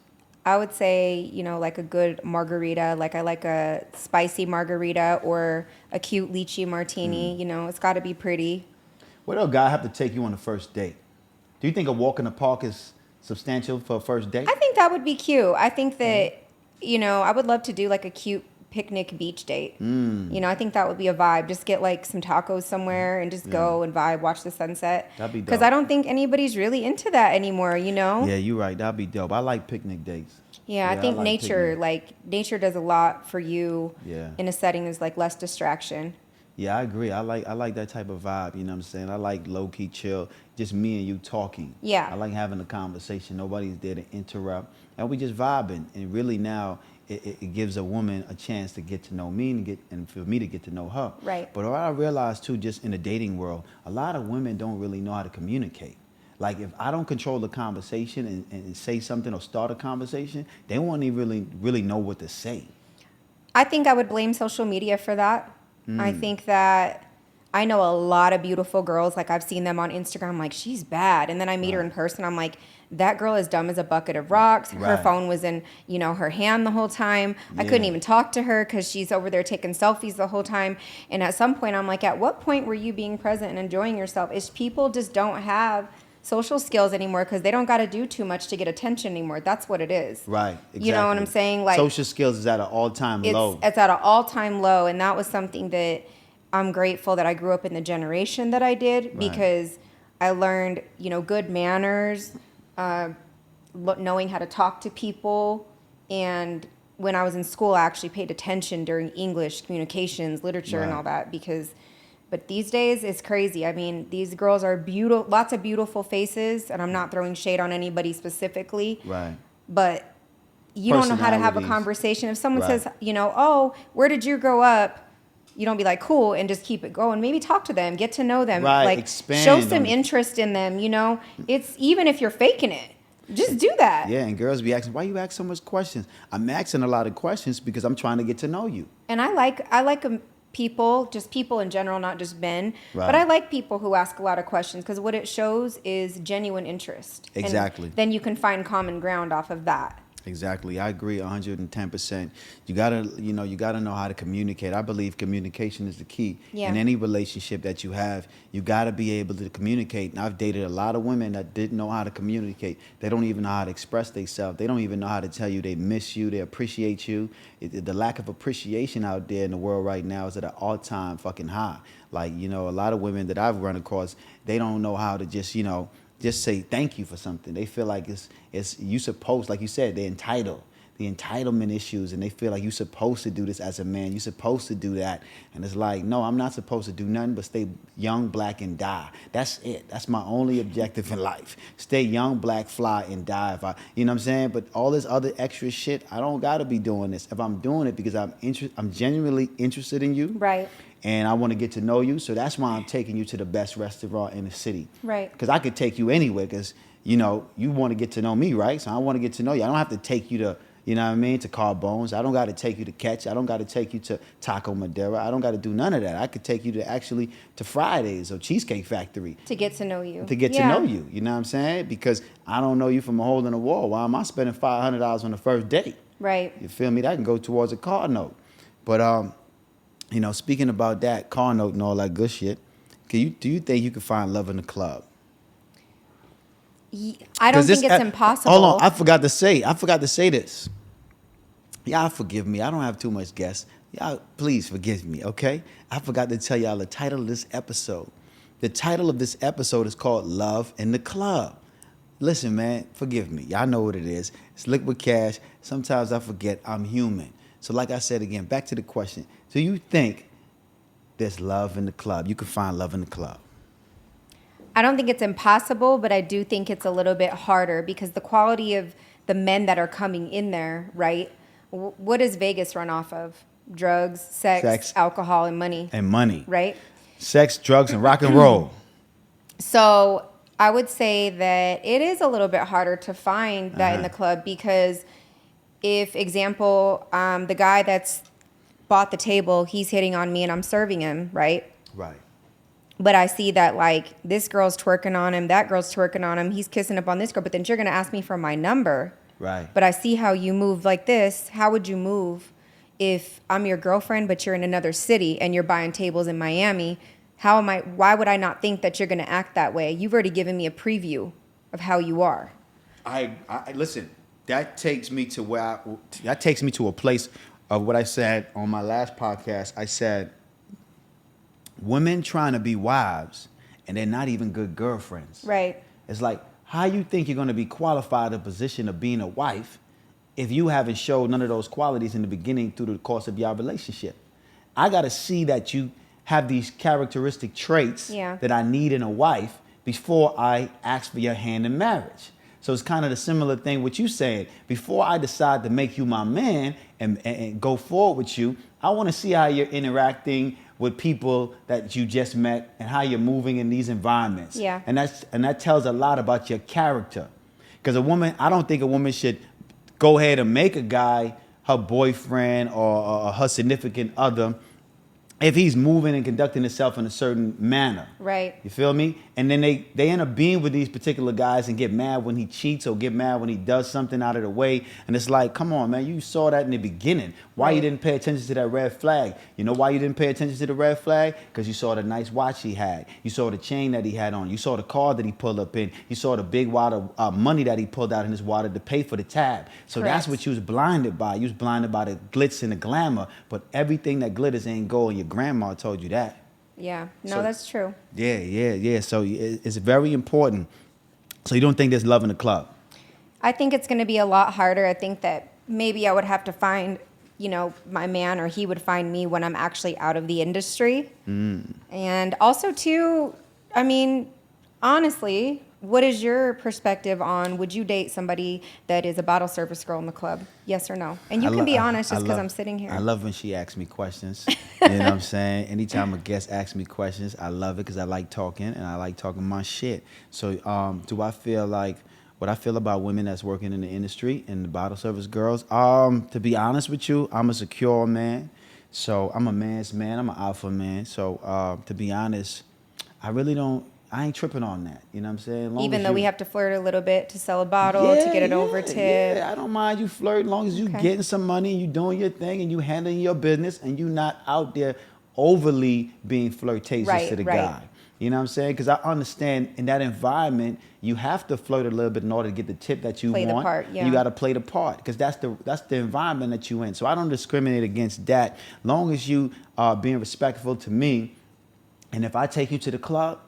I would say, you know, like a good margarita. Like, I like a spicy margarita or a cute lychee martini. You know, it's got to be pretty. What do a guy have to take you on the first date? Do you think a walk in the park is substantial for a first date? I think that would be cute. I think that, you know, I would love to do like a cute picnic beach date. You know, I think that would be a vibe. Just get like some tacos somewhere and just go and vibe, watch the sunset. That'd be dope. Because I don't think anybody's really into that anymore, you know? Yeah, you're right. That'd be dope. I like picnic dates. Yeah, I think like nature, picnic. nature does a lot for you Yeah. in a setting that's like less distraction. Yeah, I agree. I like that type of vibe, you know what I'm saying? I like low-key chill, just me and you talking. Yeah. I like having a conversation. Nobody's there to interrupt. And we just vibing. And really now it gives a woman a chance to get to know me and for me to get to know her. Right. But what I realized too, just in the dating world, a lot of women don't really know how to communicate. Like, if I don't control the conversation and say something or start a conversation, they won't even really know what to say. I think I would blame social media for that. I think that I know a lot of beautiful girls. Like, I've seen them on Instagram. I'm like, she's bad. And then I meet her in person. I'm like, that girl is dumb as a bucket of rocks. Her Right. phone was in, you know, her hand the whole time. I couldn't Yeah. even talk to her because she's over there taking selfies the whole time. And at some point, I'm like, at what point were you being present and enjoying yourself? It's people just don't have social skills anymore because they don't got to do too much to get attention anymore. That's what it is. Right, exactly. You know what I'm saying? Like, social skills is at an all-time low. it's at an all-time low, and that was something that I'm grateful that I grew up in the generation that I did, because I learned, you know, good manners, knowing how to talk to people. And when I was in school, I actually paid attention during English, communications, literature, and all that, but these days it's crazy. I mean, these girls are beautiful, lots of beautiful faces, and I'm not throwing shade on anybody specifically. Right. But you don't know how to have a Personalities. conversation. If someone Right. says, you know, oh, where did you grow up? You don't be like, cool, and just keep it going. Maybe talk to them, get to know them. Right, Like, expand show some on it. interest in them, you know? It's even if you're faking it, just do that. Yeah, and girls be asking, why you ask so much questions? I'm asking a lot of questions because I'm trying to get to know you. And I like people, just people in general, not just men. Right. But I like people who ask a lot of questions, because what it shows is genuine interest. And Exactly. then you can find common ground off of that. Exactly. I agree 110%. You gotta know how to communicate. I believe communication is the key. Yeah. In any relationship that you have, you gotta be able to communicate. And I've dated a lot of women that didn't know how to communicate. They don't even know how to express themselves. They don't even know how to tell you they miss you, they appreciate you. The lack of appreciation out there in the world right now is at an all-time fucking high. Like, a lot of women that I've run across, they don't know how to just say thank you for something. They feel like it's you supposed, like you said, they're entitled. The entitlement issues, and they feel like you're supposed to do this as a man. You're supposed to do that. And it's like, no, I'm not supposed to do nothing but stay young, black, and die. That's it. That's my only objective in life. Stay young, black, fly, and die. If you know what I'm saying? But all this other extra shit, I don't got to be doing this. If I'm doing it because I'm genuinely interested in you. Right. And I want to get to know you. So that's why I'm taking you to the best restaurant in the city. Right. Because I could take you anywhere because, you want to get to know me, right? So I want to get to know you. I don't have to take you to, to Carbone's. I don't got to take you to Catch. I don't got to take you to Taco Madera. I don't got to do none of that. I could take you to Fridays or Cheesecake Factory. To get to know you. To get to know you. You know what I'm saying? Because I don't know you from a hole in the wall. Why am I spending $500 on the first date? Right. You feel me? That can go towards a car note. But, speaking about that, car note and all that good shit, do you think you can find love in the club? I don't think it's impossible. Hold on, I forgot to say this. Y'all forgive me. I don't have too much guests. Y'all, please forgive me, okay? I forgot to tell y'all the title of this episode. The title of this episode is called Love in the Club. Listen, man, forgive me. Y'all know what it is. It's Likquidcash. Sometimes I forget I'm human. So like I said again, back to the question. Do you think there's love in the club? You can find love in the club. I don't think it's impossible, but I do think it's a little bit harder because the quality of the men that are coming in there, right? What does Vegas run off of? Drugs, sex, alcohol, and money. And money. Right? Sex, drugs, and rock and roll. So I would say that it is a little bit harder to find that in the club because if, example, the guy that's bought the table, he's hitting on me and I'm serving him, right? Right. But I see that, like, this girl's twerking on him, that girl's twerking on him, he's kissing up on this girl, but then you're going to ask me for my number. Right. But I see how you move like this. How would you move if I'm your girlfriend, but you're in another city and you're buying tables in Miami? Why would I not think that you're going to act that way? You've already given me a preview of how you are. I listen, that takes me to a place of what I said on my last podcast. I said, women trying to be wives and they're not even good girlfriends. Right. It's like, how you think you're going to be qualified in a position of being a wife if you haven't showed none of those qualities in the beginning through the course of your relationship? I got to see that you have these characteristic traits that I need in a wife before I ask for your hand in marriage. So it's kind of the similar thing what you saying. Before I decide to make you my man and go forward with you, I want to see how you're interacting with people that you just met and how you're moving in these environments. Yeah. And that tells a lot about your character. Because I don't think a woman should go ahead and make a guy her boyfriend or her significant other if he's moving and conducting himself in a certain manner. Right. You feel me? And then they end up being with these particular guys and get mad when he cheats or get mad when he does something out of the way. And it's like, come on, man, you saw that in the beginning. Why you didn't pay attention to that red flag? You know why you didn't pay attention to the red flag? Because you saw the nice watch he had. You saw the chain that he had on. You saw the car that he pulled up in. You saw the big wad of money that he pulled out in his wallet to pay for the tab. So that's what you was blinded by. You was blinded by the glitz and the glamour. But everything that glitters ain't gold. Your grandma told you that. Yeah. No, So- that's true. Yeah. So it's very important. So you don't think there's love in the club? I think it's going to be a lot harder. I think that maybe I would have to find, my man, or he would find me when I'm actually out of the industry. And also, too, I mean, honestly, what is your perspective on, would you date somebody that is a bottle service girl in the club? Yes or no? And you can be honest just because I'm sitting here. I love when she asks me questions. You know what I'm saying? Anytime a guest asks me questions, I love it because I like talking and I like talking my shit. So do I feel like what I feel about women that's working in the industry and the bottle service girls? To be honest with you, I'm a secure man. So I'm a man's man. I'm an alpha man. So to be honest, I really don't I ain't tripping on that. You know what I'm saying? Long Even as though we have to flirt a little bit to sell a bottle, to get an over tip. Yeah, I don't mind you flirting as long as you getting some money and you doing your thing and you handling your business and you not out there overly being flirtatious to the guy. You know what I'm saying? Because I understand in that environment, you have to flirt a little bit in order to get the tip that you Play want. the part, yeah. You got to play the part because that's the environment that you in. So I don't discriminate against that. Long as you are being respectful to me, and if I take you to the club,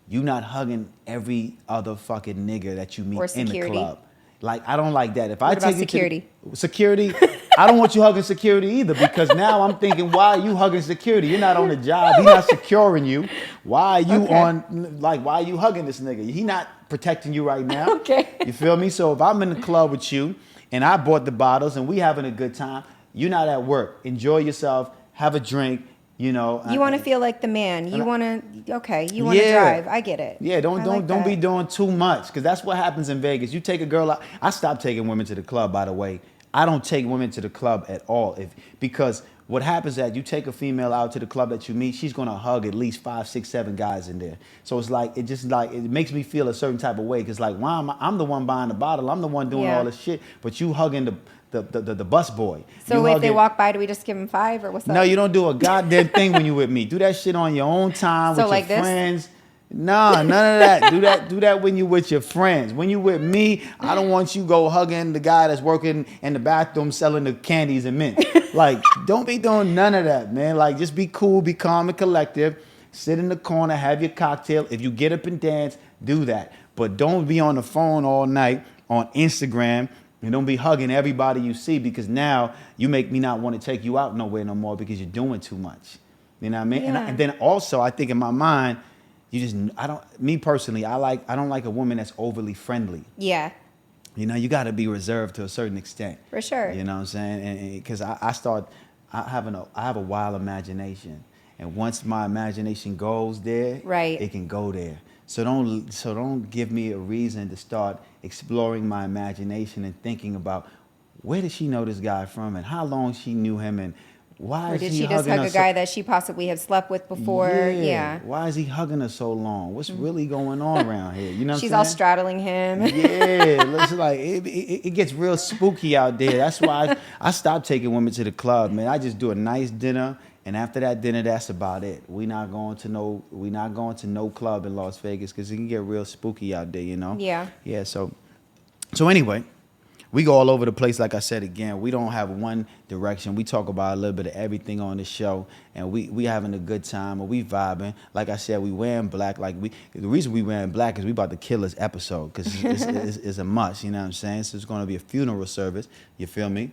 you not hugging every other fucking nigga that you meet in the club. Like, I don't like that. If I take you security? To security, I don't want you hugging security either because now I'm thinking, why are you hugging security? You're not on the job. He's not securing you. Why are you why are you hugging this nigga? He not protecting you right now. Okay. You feel me? So if I'm in the club with you and I bought the bottles and we having a good time, you're not at work. Enjoy yourself. Have a drink. You know, you want to feel like the man. You want to drive. I get it. Yeah, don't be doing too much because that's what happens in Vegas. You take a girl out. I stopped taking women to the club, by the way. I don't take women to the club at all because what happens is that you take a female out to the club that you meet, she's gonna hug at least 5, 6, 7 guys in there. So it's like it makes me feel a certain type of way because like why I'm the one buying the bottle, I'm the one doing all this shit, but you hugging the bus boy. So if they walk by, do we just give them 5 or what's up? No, you don't do a goddamn thing when you with me. Do that shit on your own time with your friends. Nah, none of that. Do that when you with your friends. When you with me, I don't want you go hugging the guy that's working in the bathroom selling the candies and mint. Like, don't be doing none of that, man. Like, just be cool, be calm and collective. Sit in the corner, have your cocktail. If you get up and dance, do that. But don't be on the phone all night on Instagram. And don't be hugging everybody you see because now you make me not want to take you out nowhere no more because you're doing too much. You know what I mean? Yeah. And then also, I think in my mind, me personally, I don't like a woman that's overly friendly. Yeah. You know, you got to be reserved to a certain extent. For sure. You know what I'm saying? And because I have a wild imagination, and once my imagination goes there, right, it can go there. So don't give me a reason to start exploring my imagination and thinking about where did she know this guy from and how long she knew him and why or is did he she just hugging hug a guy that she possibly have slept with before? Yeah. Why is he hugging her so long? What's really going on around here? You know what She's I'm saying? all straddling him. Yeah, it's like it gets real spooky out there. That's why I stopped taking women to the club, man. I just do a nice dinner, and after that dinner, that's about it. We not going to no club in Las Vegas because it can get real spooky out there, you know? Yeah. Yeah. So anyway. We go all over the place, like I said again. We don't have one direction. We talk about a little bit of everything on the show, and we having a good time, and we vibing. Like I said, we wearing black. The reason we wearing black is we about to kill this episode because it's a must. You know what I'm saying? So it's going to be a funeral service. You feel me?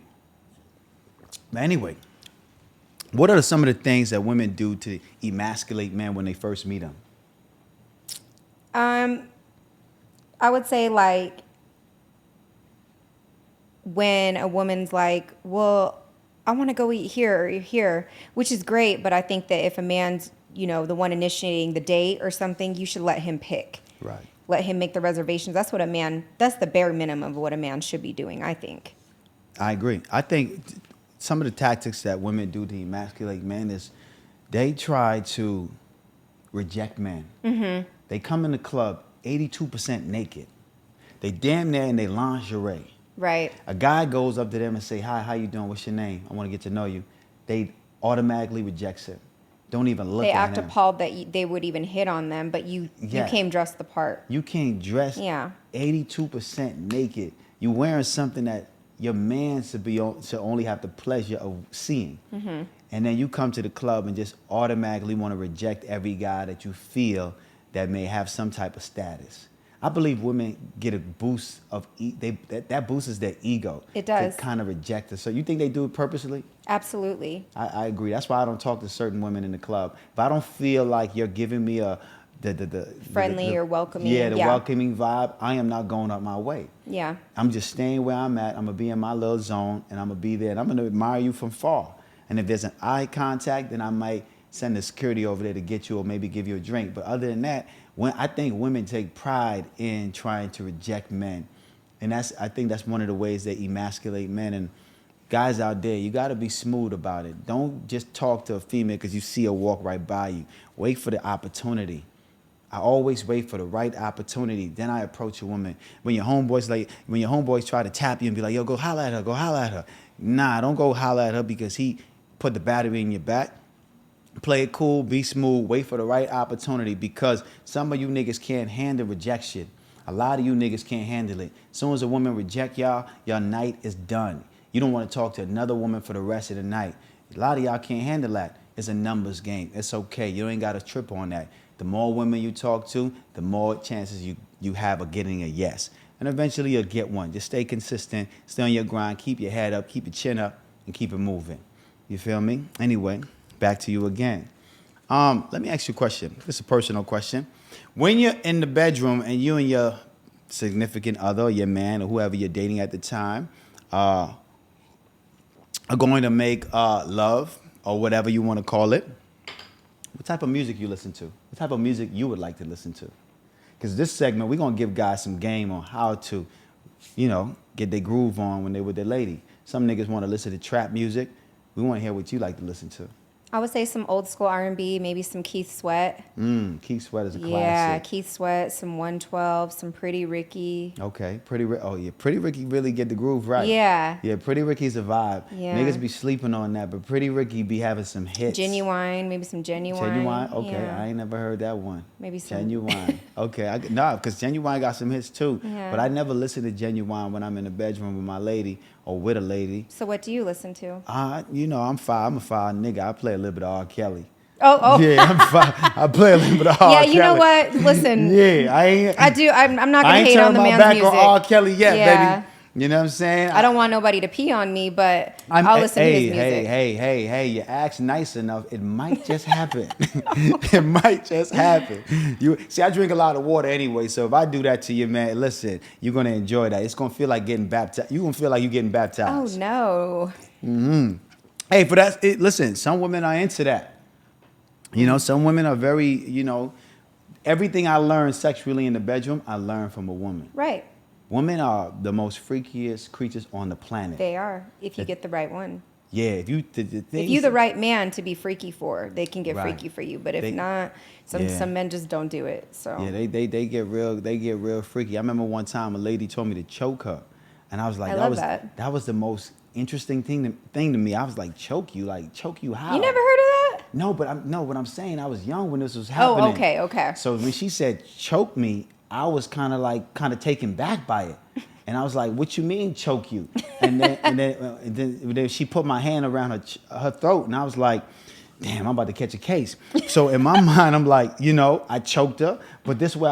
But anyway, what are some of the things that women do to emasculate men when they first meet them? I would say like, when a woman's like, well, I want to go eat here or here, which is great. But I think that if a man's, the one initiating the date or something, you should let him pick. Right. Let him make the reservations. That's the bare minimum of what a man should be doing, I think. I agree. I think some of the tactics that women do to emasculate men is they try to reject men. Mm-hmm. They come in the club 82% naked. They damn near in their lingerie. Right. A guy goes up to them and say, hi, how you doing? What's your name? I want to get to know you. They automatically rejects him. Don't even look at him. They act appalled that they would even hit on them, but you came dressed the part. You came dressed 82% naked. You wearing something that your man should only have the pleasure of seeing. Mm-hmm. And then you come to the club and just automatically want to reject every guy that you feel that may have some type of status. I believe women get a boost of that boosts their ego. It does. To kind of reject us. So you think they do it purposely? Absolutely. I agree. That's why I don't talk to certain women in the club. If I don't feel like you're giving me the friendly or welcoming. Yeah, welcoming vibe, I am not going up my way. Yeah. I'm just staying where I'm at. I'm going to be in my little zone, and I'm going to be there, and I'm going to admire you from far. And if there's an eye contact, then I might send the security over there to get you or maybe give you a drink. But other than that, I think women take pride in trying to reject men. And I think that's one of the ways they emasculate men. And guys out there, you got to be smooth about it. Don't just talk to a female because you see her walk right by you. Wait for the opportunity. I always wait for the right opportunity. Then I approach a woman. When your homeboys try to tap you and be like, yo, go holler at her, go holler at her. Nah, don't go holler at her because he put the battery in your back. Play it cool, be smooth, wait for the right opportunity because some of you niggas can't handle rejection. A lot of you niggas can't handle it. As soon as a woman reject y'all, your night is done. You don't want to talk to another woman for the rest of the night. A lot of y'all can't handle that. It's a numbers game. It's okay. You ain't got to trip on that. The more women you talk to, the more chances you have of getting a yes. And eventually you'll get one. Just stay consistent, stay on your grind, keep your head up, keep your chin up, and keep it moving. You feel me? Anyway, back to you again. Let me ask you a question. It's a personal question. When you're in the bedroom and you and your significant other, your man, or whoever you're dating at the time, are going to make love, or whatever you want to call it, what type of music you listen to? What type of music you would like to listen to? Because this segment, we're going to give guys some game on how to, get their groove on when they with their lady. Some niggas want to listen to trap music. We want to hear what you like to listen to. I would say some old school R&B, maybe some Keith Sweat. Keith Sweat is a classic. Yeah, Keith Sweat, some 112, some Pretty Ricky. Okay, Pretty Ricky really get the groove right. Yeah. Yeah, Pretty Ricky's a vibe. Yeah. Niggas be sleeping on that, but Pretty Ricky be having some hits. Genuine, maybe some Genuine. Genuine? Okay, yeah. I ain't never heard that one. Maybe some. Genuine. Okay, because Genuine got some hits too. Yeah. But I never listen to Genuine when I'm in the bedroom with my lady or with a lady. So what do you listen to? I'm a foul nigga. I play a little bit of R. Kelly. Oh. Yeah, I'm fine. I play a little bit of R. Yeah, Kelly. you know what? Listen. Yeah, I do. I'm not going to hate on the man's music. I ain't turned my back on R. Kelly yet, baby. You know what I'm saying? I don't want nobody to pee on me, but I'll listen to his music. Hey, you ask nice enough, it might just happen. It might just happen. I drink a lot of water anyway, so if I do that to you, man, listen, you're going to enjoy that. It's going to feel like getting baptized. You're going to feel like you're getting baptized. Oh, no. Mm-hmm. Hey, listen, some women are into that. Some women are very, everything I learned sexually in the bedroom, I learned from a woman. Right. Women are the most freakiest creatures on the planet. They are, if you get the right one. Yeah, if you the right man to be freaky for, they can get Right. freaky for you. But if not, some men just don't do it. So yeah, they get real freaky. I remember one time a lady told me to choke her, and I was like, that was the most interesting thing to me. I was like, choke you how? You never heard of that? No, but what I'm saying, I was young when this was happening. Oh, okay. So when she said choke me, I was kind of taken back by it. And I was like, what you mean choke you? And then she put my hand around her throat, and I was like, damn, I'm about to catch a case. So in my mind, I'm like, I choked her, but this way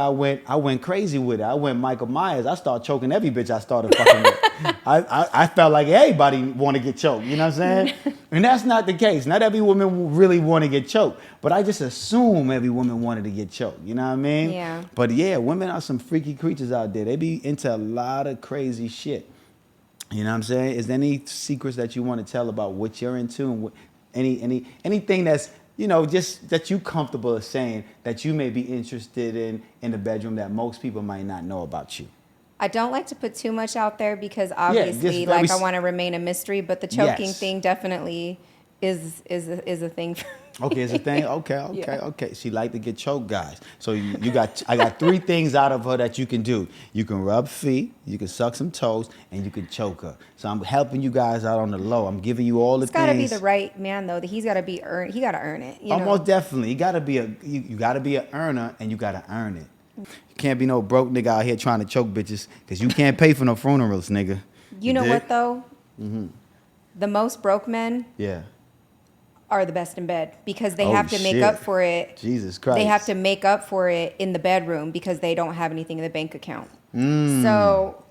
I went crazy with it. I went Michael Myers. I started choking every bitch I started fucking with. I felt like everybody want to get choked, you know what I'm saying? And that's not the case. Not every woman really want to get choked, but I just assume every woman wanted to get choked, you know what I mean? Yeah. But yeah, women are some freaky creatures out there. They be into a lot of crazy shit. You know what I'm saying? Is there any secrets that you want to tell about what you're into and what, anything that's, just that you comfortable saying that you may be interested in the bedroom that most people might not know about you? I don't like to put too much out there because obviously, I want to remain a mystery. But the choking thing definitely is a thing. Okay, it's a thing. Okay. She like to get choked, guys. So I got 3 things out of her that you can do. You can rub feet, you can suck some toes, and you can choke her. So I'm helping you guys out on the low. I'm giving you all the things. It's got to be the right man though. He's got to be He got to earn it. Almost definitely. You got to be an earner, and you got to earn it. You can't be no broke nigga out here trying to choke bitches because you can't pay for no funerals, nigga. You know what though? Mm-hmm. The most broke men. Yeah. Are the best in bed because they have to make up for it. Jesus Christ. They have to make up for it in the bedroom because they don't have anything in the bank account. So,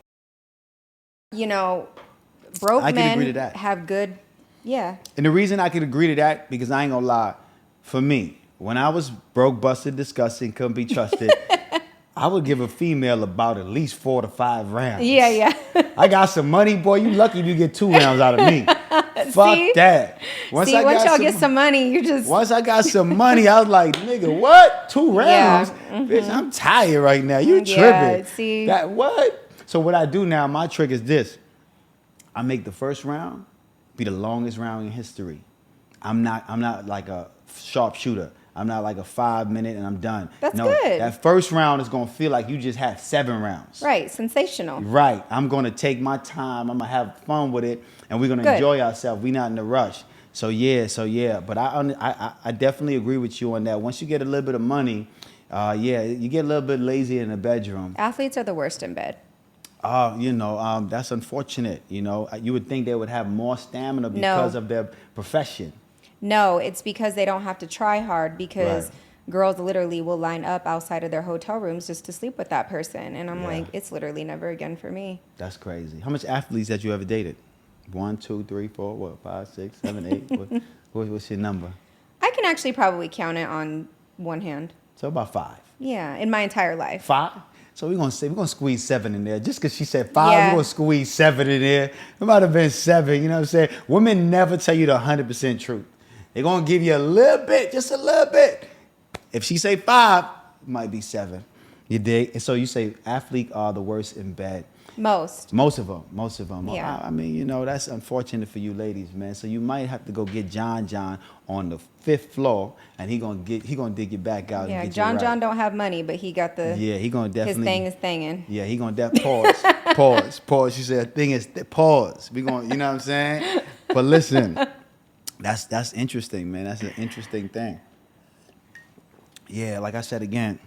broke men have good, yeah. And the reason I could agree to that, because I ain't gonna lie, for me, when I was broke, busted, disgusting, couldn't be trusted, I would give a female about at least 4 to 5 rounds. Yeah. I got some money, boy. You lucky if you get 2 rounds out of me. Fuck that. Once y'all get some money, you just... Once I got some money, I was like, nigga, what? 2 rounds? Yeah. Mm-hmm. Bitch, I'm tired right now. You tripping. Yeah, see? That what? So what I do now, my trick is this. I make the first round be the longest round in history. I'm not like a sharpshooter. I'm not like a 5 minute and I'm done. That's no, good. That first round is gonna feel like you just had 7 rounds. Right, sensational. Right. I'm gonna take my time. I'm gonna have fun with it, and we're gonna Good. enjoy ourselves. We're not in a rush. So yeah. But I definitely agree with you on that. Once you get a little bit of money, you get a little bit lazy in the bedroom. Athletes are the worst in bed. That's unfortunate. You would think they would have more stamina because of their profession. No, it's because they don't have to try hard, because Right. girls literally will line up outside of their hotel rooms just to sleep with that person. And I'm Yeah. like, it's literally never again for me. That's crazy. How much athletes that you ever dated? 1, 2, 3, 4, what? 5, 6, 7, 8. What's your number? I can actually probably count it on one hand. So about 5. Yeah, in my entire life. 5? So we're gonna squeeze 7 in there. Just because she said 5, Yeah. we're gonna squeeze 7 in there. It might have been 7. You know what I'm saying? Women never tell you the 100% truth. They're gonna give you a little bit, just a little bit. If she say 5, it might be 7. You dig? And so you say athletes are the worst in bed. Most. Most of them. Yeah. I mean, that's unfortunate for you ladies, man. So you might have to go get John on the 5th floor, and he gonna dig you back out. Yeah, and get you right. John don't have money, but he got the, Yeah, he gonna definitely. his thing is thinging. Yeah, he gonna pause. She said, "Thing is pause." We going, you know what I'm saying? But listen, that's interesting, man. That's an interesting thing. Yeah, like I said again,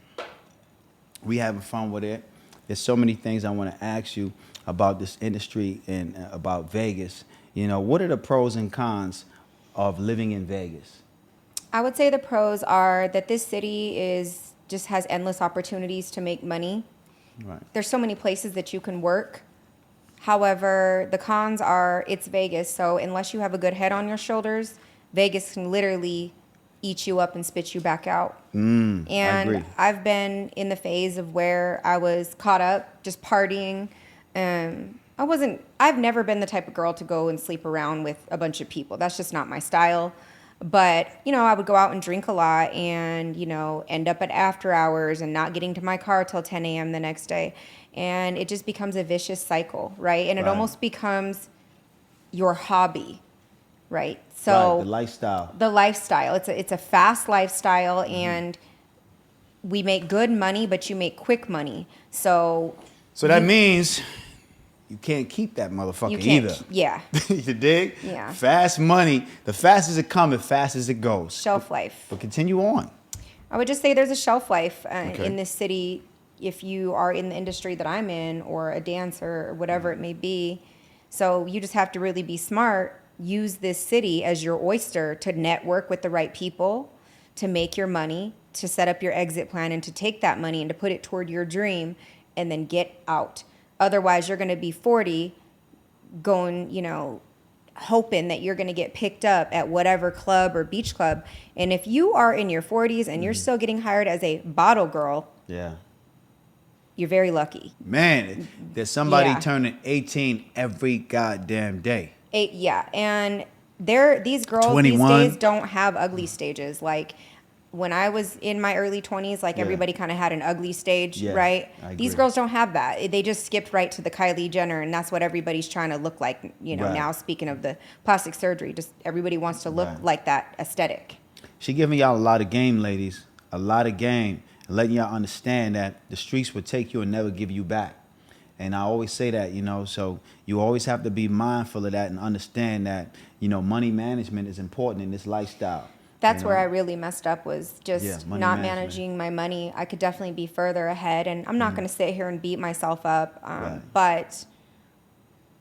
we having fun with it. There's so many things I want to ask you about this industry and about Vegas. What are the pros and cons of living in Vegas? I would say the pros are that this city just has endless opportunities to make money. Right. There's so many places that you can work. However, the cons are it's Vegas, so unless you have a good head on your shoulders, Vegas can literally eat you up and spit you back out. I agree. I've been in the phase of where I was caught up just partying. I've never been the type of girl to go and sleep around with a bunch of people. That's just not my style. But, I would go out and drink a lot and, end up at after hours and not getting to my car till 10 a.m. the next day. And it just becomes a vicious cycle, right? And it Right. almost becomes your hobby, right? So Right, the lifestyle. the lifestyle. It's a fast lifestyle, and we make good money, but you make quick money. So that means you can't keep that motherfucker you can't. either. Yeah, You dig? Yeah. Fast money. The fastest it comes, the fastest it goes. shelf life. But continue on. I would just say there's a shelf life Okay. in this city if you are in the industry that I'm in, or a dancer, or whatever it may be. So you just have to really be smart. Use this city as your oyster to network with the right people, to make your money, to set up your exit plan, and to take that money and to put it toward your dream, and then get out. Otherwise, you're going to be 40 going, hoping that you're going to get picked up at whatever club or beach club. And if you are in your 40s and you're still getting hired as a bottle girl, Yeah. you're very lucky. Man, there's somebody Yeah. turning 18 every goddamn day. Yeah, and these girls 21. these days don't have ugly stages. Like when I was in my early 20s, like Yeah. everybody kind of had an ugly stage, Yeah, right? I These agree. girls don't have that. They just skipped right to the Kylie Jenner, and that's what everybody's trying to look like. Right. Now speaking of the plastic surgery, just everybody wants to look Right. like that aesthetic. She giving y'all a lot of game, ladies. A lot of game. Letting y'all understand that the streets will take you and never give you back. And I always say that, so you always have to be mindful of that and understand that, money management is important in this lifestyle. That's where I really messed up, was just Yeah, money not management. managing my money. I could definitely be further ahead, and I'm not going to sit here and beat myself up. Right. But,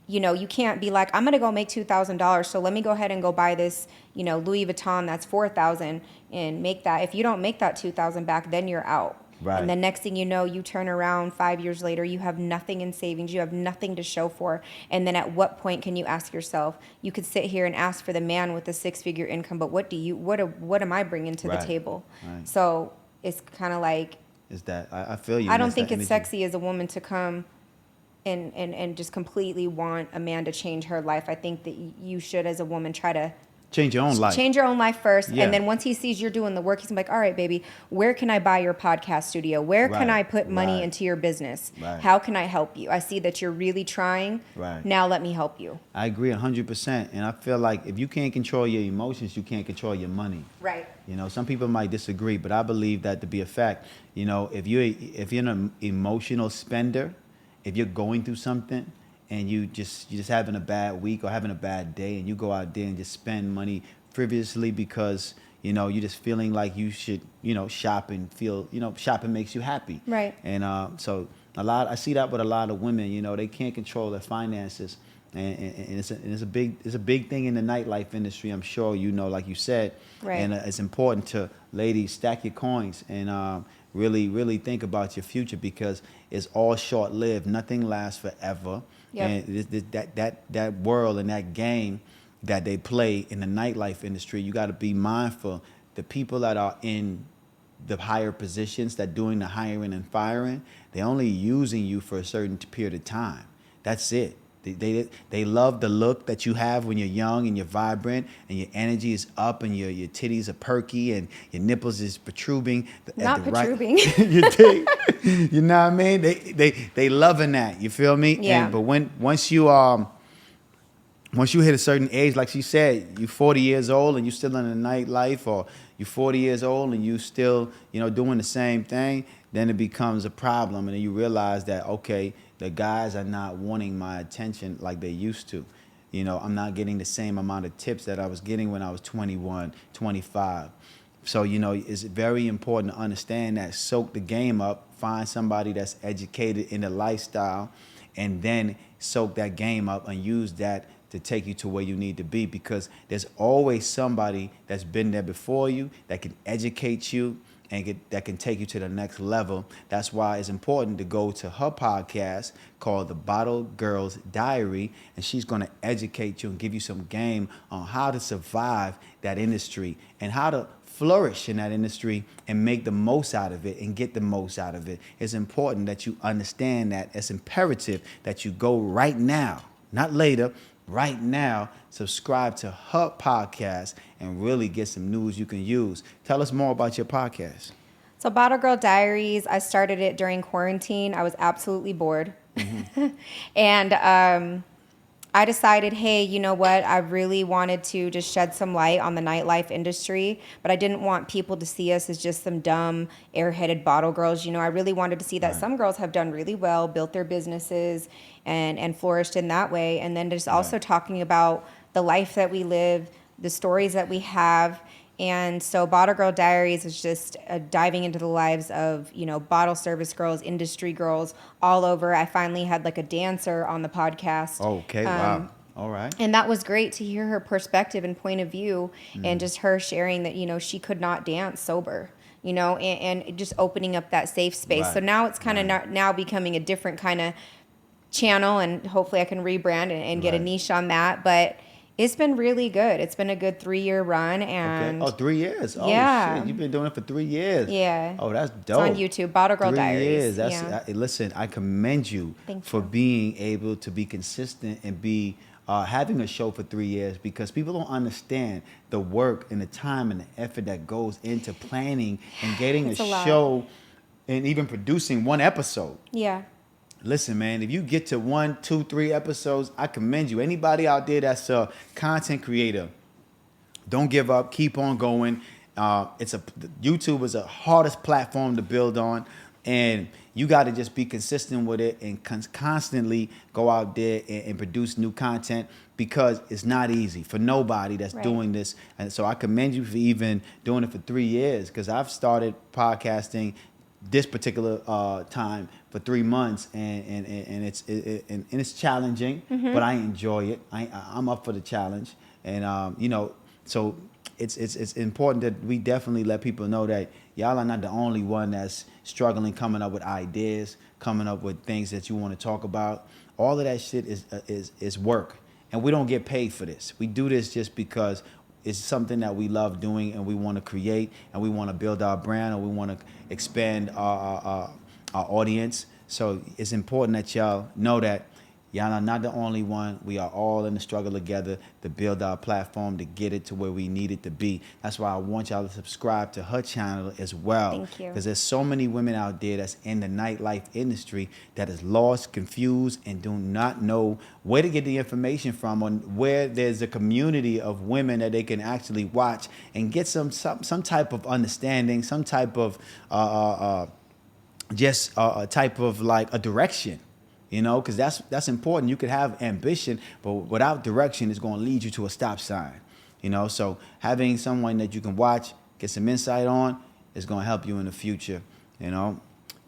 you can't be like, I'm going to go make $2,000, so let me go ahead and go buy this, Louis Vuitton that's $4,000 and make that. If you don't make that $2,000 back, then you're out. Right. And the next thing you know, you turn around 5 years later, you have nothing in savings, you have nothing to show for. And then at what point can you ask yourself, you could sit here and ask for the man with a 6-figure income, but what am I bringing to the Right. table? Right. So it's kind of like, Is that I feel you. I don't That's think that it's energy. sexy as a woman to come and just completely want a man to change her life. I think that you should, as a woman, try to Change your own life. Change your own life first. Yeah. And then once he sees you're doing the work, he's like, all right, baby, where can I buy your podcast studio? Where can Right, I put money right. into your business? Right. How can I help you? I see that you're really trying. Right. Now let me help you. I agree 100%. And I feel like if you can't control your emotions, you can't control your money. Right. You know, some people might disagree, but I believe that to be a fact. You know, if you're an emotional spender, if you're going through something and you're just having a bad week or having a bad day, and you go out there and just spend money frivolously because, you know, you're just feeling like you should, you know, shop and feel, you know, shopping makes you happy. Right. And so I see that with a lot of women. You know, they can't control their finances. And it's a big thing in the nightlife industry. I'm sure you know, like you said, Right. And it's important to ladies stack your coins and really think about your future, because it's all short lived. Nothing lasts forever. Yep. And that world and that game that they play in the nightlife industry, you got to be mindful. The people that are in the higher positions, that doing the hiring and firing, they're only using you for a certain period of time. That's it. They love the look that you have when you're young and you're vibrant and your energy is up and your titties are perky and your nipples is protruding. Not protruding. You know what I mean? They loving that. You feel me? Yeah. But once you hit a certain age, like she said, you're 40 years old and you're still in the nightlife, or you're 40 years old and you still, you know, doing the same thing, then it becomes a problem. And then you realize that, okay, the guys are not wanting my attention like they used to. You know, I'm not getting the same amount of tips that I was getting when I was 21, 25. So, you know, it's very important to understand that. Soak the game up, find somebody that's educated in the lifestyle, and then soak that game up and use that to take you to where you need to be, because there's always somebody that's been there before you that can educate you and that can take you to the next level. That's why it's important to go to her podcast called The Bottle Girl's Diary, and she's going to educate you and give you some game on how to survive that industry and how to flourish in that industry and make the most out of it and get the most out of it. It's important that you understand that. It's imperative that you go right now, not later, right now, subscribe to her podcast and really get some news you can use. Tell us more about your podcast. So Bottle Girl Diaries, I started it during quarantine. I was absolutely bored. Mm-hmm. And I decided, hey, you know what? I really wanted to just shed some light on the nightlife industry, but I didn't want people to see us as just some dumb, airheaded bottle girls. You know, I really wanted to see that some girls have done really well, built their businesses, and flourished in that way. And then just also talking about the life that we live, the stories that we have. And so Bottle Girl Diaries is just diving into the lives of, you know, bottle service girls, industry girls all over. I finally had like a dancer on the podcast. Okay, wow. All right. And that was great to hear her perspective and point of view, and just her sharing that, you know, she could not dance sober, you know, and just opening up that safe space. Right. So now it's kind of now becoming a different kind of channel, and hopefully I can rebrand and get a niche on that. But it's been really good. It's been a good 3-year run. And okay. Oh, 3 years. Oh, yeah. shit. You've been doing it for 3 years. Yeah. Oh, that's dope. It's on YouTube, Bottle Girl 3 Diaries. years. Yeah. Listen, I commend you Thank for you. being able to be consistent and be having a show for 3 years, because people don't understand the work and the time and the effort that goes into planning and getting It's a a lot. show and even producing one episode. Yeah. Listen, man, if you get to 1, 2, 3 episodes, I commend you. Anybody out there that's a content creator, don't give up. Keep on going. YouTube is the hardest platform to build on, and you got to just be consistent with it and constantly go out there and produce new content, because it's not easy for nobody that's doing this. And so I commend you for even doing it for 3 years, because I've started podcasting this particular time for 3 months, and it's challenging, but I enjoy it. I'm up for the challenge, and you know, so it's important that we definitely let people know that y'all are not the only one that's struggling, coming up with ideas, coming up with things that you want to talk about. All of that shit is work, and we don't get paid for this. We do this just because it's something that we love doing, and we want to create, and we want to build our brand, and we want to expand our audience. So it's important that y'all know that Y'all are not the only one. We are all in the struggle together to build our platform to get it to where we need it to be. That's why I want y'all to subscribe to her channel as well. Thank you. Because there's so many women out there that's in the nightlife industry that is lost, confused, and do not know where to get the information from, on where there's a community of women that they can actually watch and get some type of understanding, some type of just a type of like a direction. You know, because that's important. You could have ambition, but without direction, it's going to lead you to a stop sign. You know, so having someone that you can watch, get some insight on, is going to help you in the future. You know,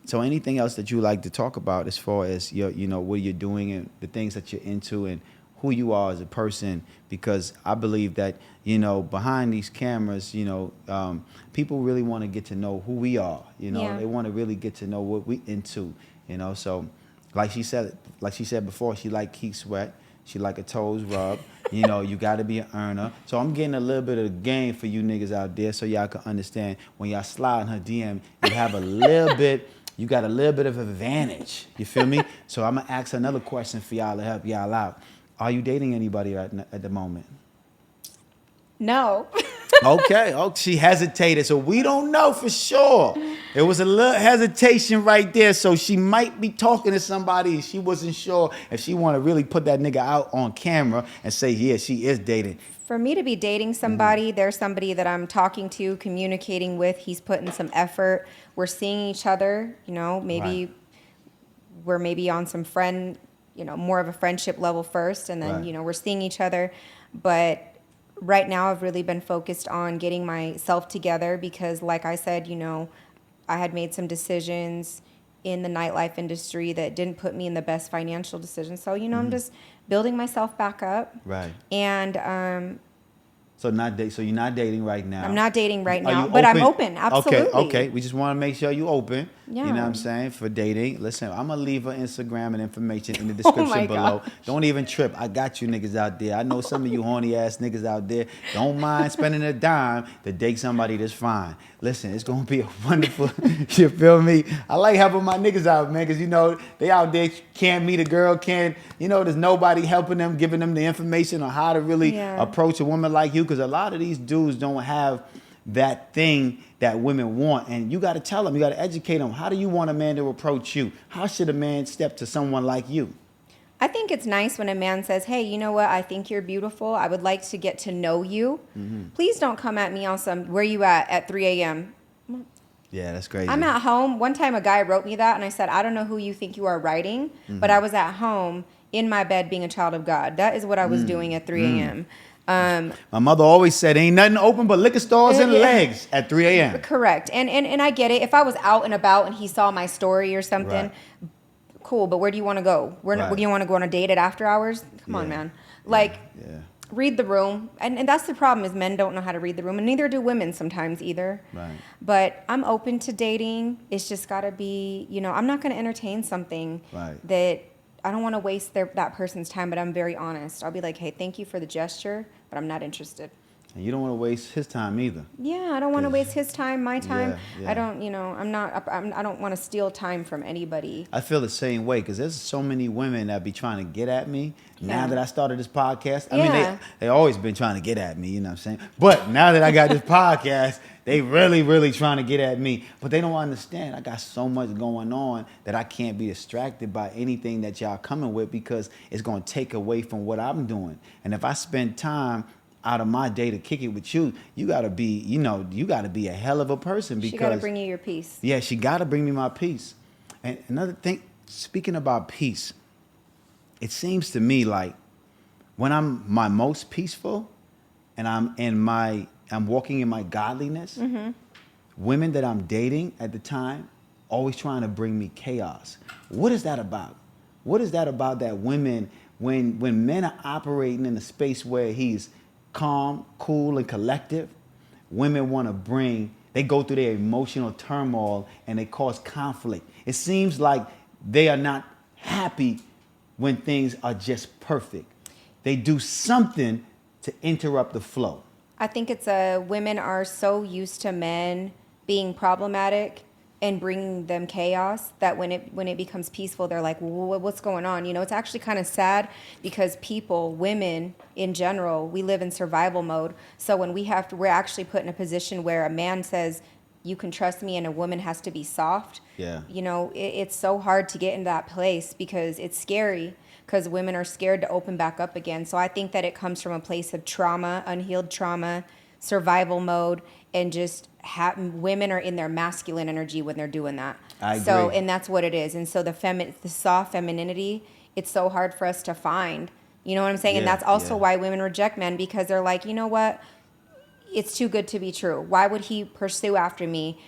so anything else that you like to talk about as far as your, you know, what you're doing and the things that you're into and who you are as a person, because I believe that, you know, behind these cameras, you know, people really want to get to know who we are. You know, Yeah. they want to really get to know what we into. You know, so. Like she said before, she like Keith Sweat. She like her toes rubbed. You know, you got to be an earner. So I'm getting a little bit of the game for you niggas out there so y'all can understand when y'all slide in her DM, you have a little bit, you got a little bit of advantage. You feel me? So I'm going to ask another question for y'all to help y'all out. Are you dating anybody at the moment? No. Okay. Oh, she hesitated, so we don't know for sure. There was a little hesitation right there, so she might be talking to somebody and she wasn't sure if she want to really put that nigga out on camera and say, yeah, she is dating. For me to be dating somebody, there's somebody that I'm talking to, communicating with. He's putting some effort. We're seeing each other, you know, maybe Right. we're maybe on some friend, you know, more of a friendship level first, and then, Right. you know, we're seeing each other. But right now I've really been focused on getting myself together because, like I said, you know, I had made some decisions in the nightlife industry that didn't put me in the best financial decision. So, you know, I'm just building myself back up. Right. And So you're not dating right now. I'm not dating right Are now, you but I'm open. Absolutely. Okay. We just want to make sure you open. Yeah. You know what I'm saying? For dating. Listen, I'm going to leave her Instagram and information in the Oh description my below. gosh. Don't even trip. I got you niggas out there. I know some of you horny ass niggas out there. Don't mind spending a dime to date somebody that's fine. Listen, it's going to be a wonderful, you feel me? I like helping my niggas out, man, because, you know, they out there can't meet a girl, you know, there's nobody helping them, giving them the information on how to really approach a woman like you, because a lot of these dudes don't have that thing that women want, and you got to tell them, you got to educate them. How do you want a man to approach you? How should a man step to someone like you? I think it's nice when a man says, hey, you know what? I think you're beautiful. I would like to get to know you. Please don't come at me on some, where you at 3 a.m.? Yeah, that's crazy. I'm at home. One time a guy wrote me that, and I said, I don't know who you think you are writing, but I was at home in my bed being a child of God. That is what I was doing at 3 a.m. My mother always said, ain't nothing open but liquor stores and legs at 3 a.m. Correct. And I get it. If I was out and about and he saw my story or something, Right. cool, but where do you want to go? Right. You want to go on a date at after hours? Come on, Yeah. man. Like, Yeah. read the room. And that's the problem, is men don't know how to read the room, and neither do women sometimes either. Right. But I'm open to dating. It's just got to be, you know, I'm not going to entertain something Right. that I don't want to waste that person's time, but I'm very honest. I'll be like, hey, thank you for the gesture, but I'm not interested. And you don't want to waste his time either. Yeah, I don't want to waste his time, my time. Yeah, yeah. I don't, you know, I don't want to steal time from anybody. I feel the same way, because there's so many women that be trying to get at me. Now Yeah. that I started this podcast, I Yeah. mean, they always been trying to get at me, you know what I'm saying? But now that I got this podcast, they really, really trying to get at me. But they don't understand. I got so much going on that I can't be distracted by anything that y'all coming with, because it's going to take away from what I'm doing. And if I spend time out of my day to kick it with you, you got to be, you know, you got to be a hell of a person, because She got to bring you your peace. yeah, she got to bring me my peace. And another thing, speaking about peace, it seems to me like when I'm my most peaceful and I'm walking in my godliness, women that I'm dating at the time always trying to bring me chaos. What is that about? What is that about that women, when men are operating in a space where he's calm, cool, and collective, women want to they go through their emotional turmoil and they cause conflict. It seems like they are not happy when things are just perfect. They do something to interrupt the flow. I think it's women are so used to men being problematic and bringing them chaos, that when it becomes peaceful, they're like, well, what's going on? It's actually kind of sad because women in general, we live in survival mode. So when we're actually put in a position where a man says, you can trust me, and a woman has to be soft. Yeah. It's so hard to get into that place because it's scary, because women are scared to open back up again. So I think that it comes from a place of trauma, unhealed trauma, survival mode, and just women are in their masculine energy when they're doing that. I agree. So, and that's what it is. And so the soft femininity, it's so hard for us to find. You know what I'm saying? And Yeah, that's also yeah. why women reject men, because they're like, you know what? It's too good to be true. Why would he pursue after me?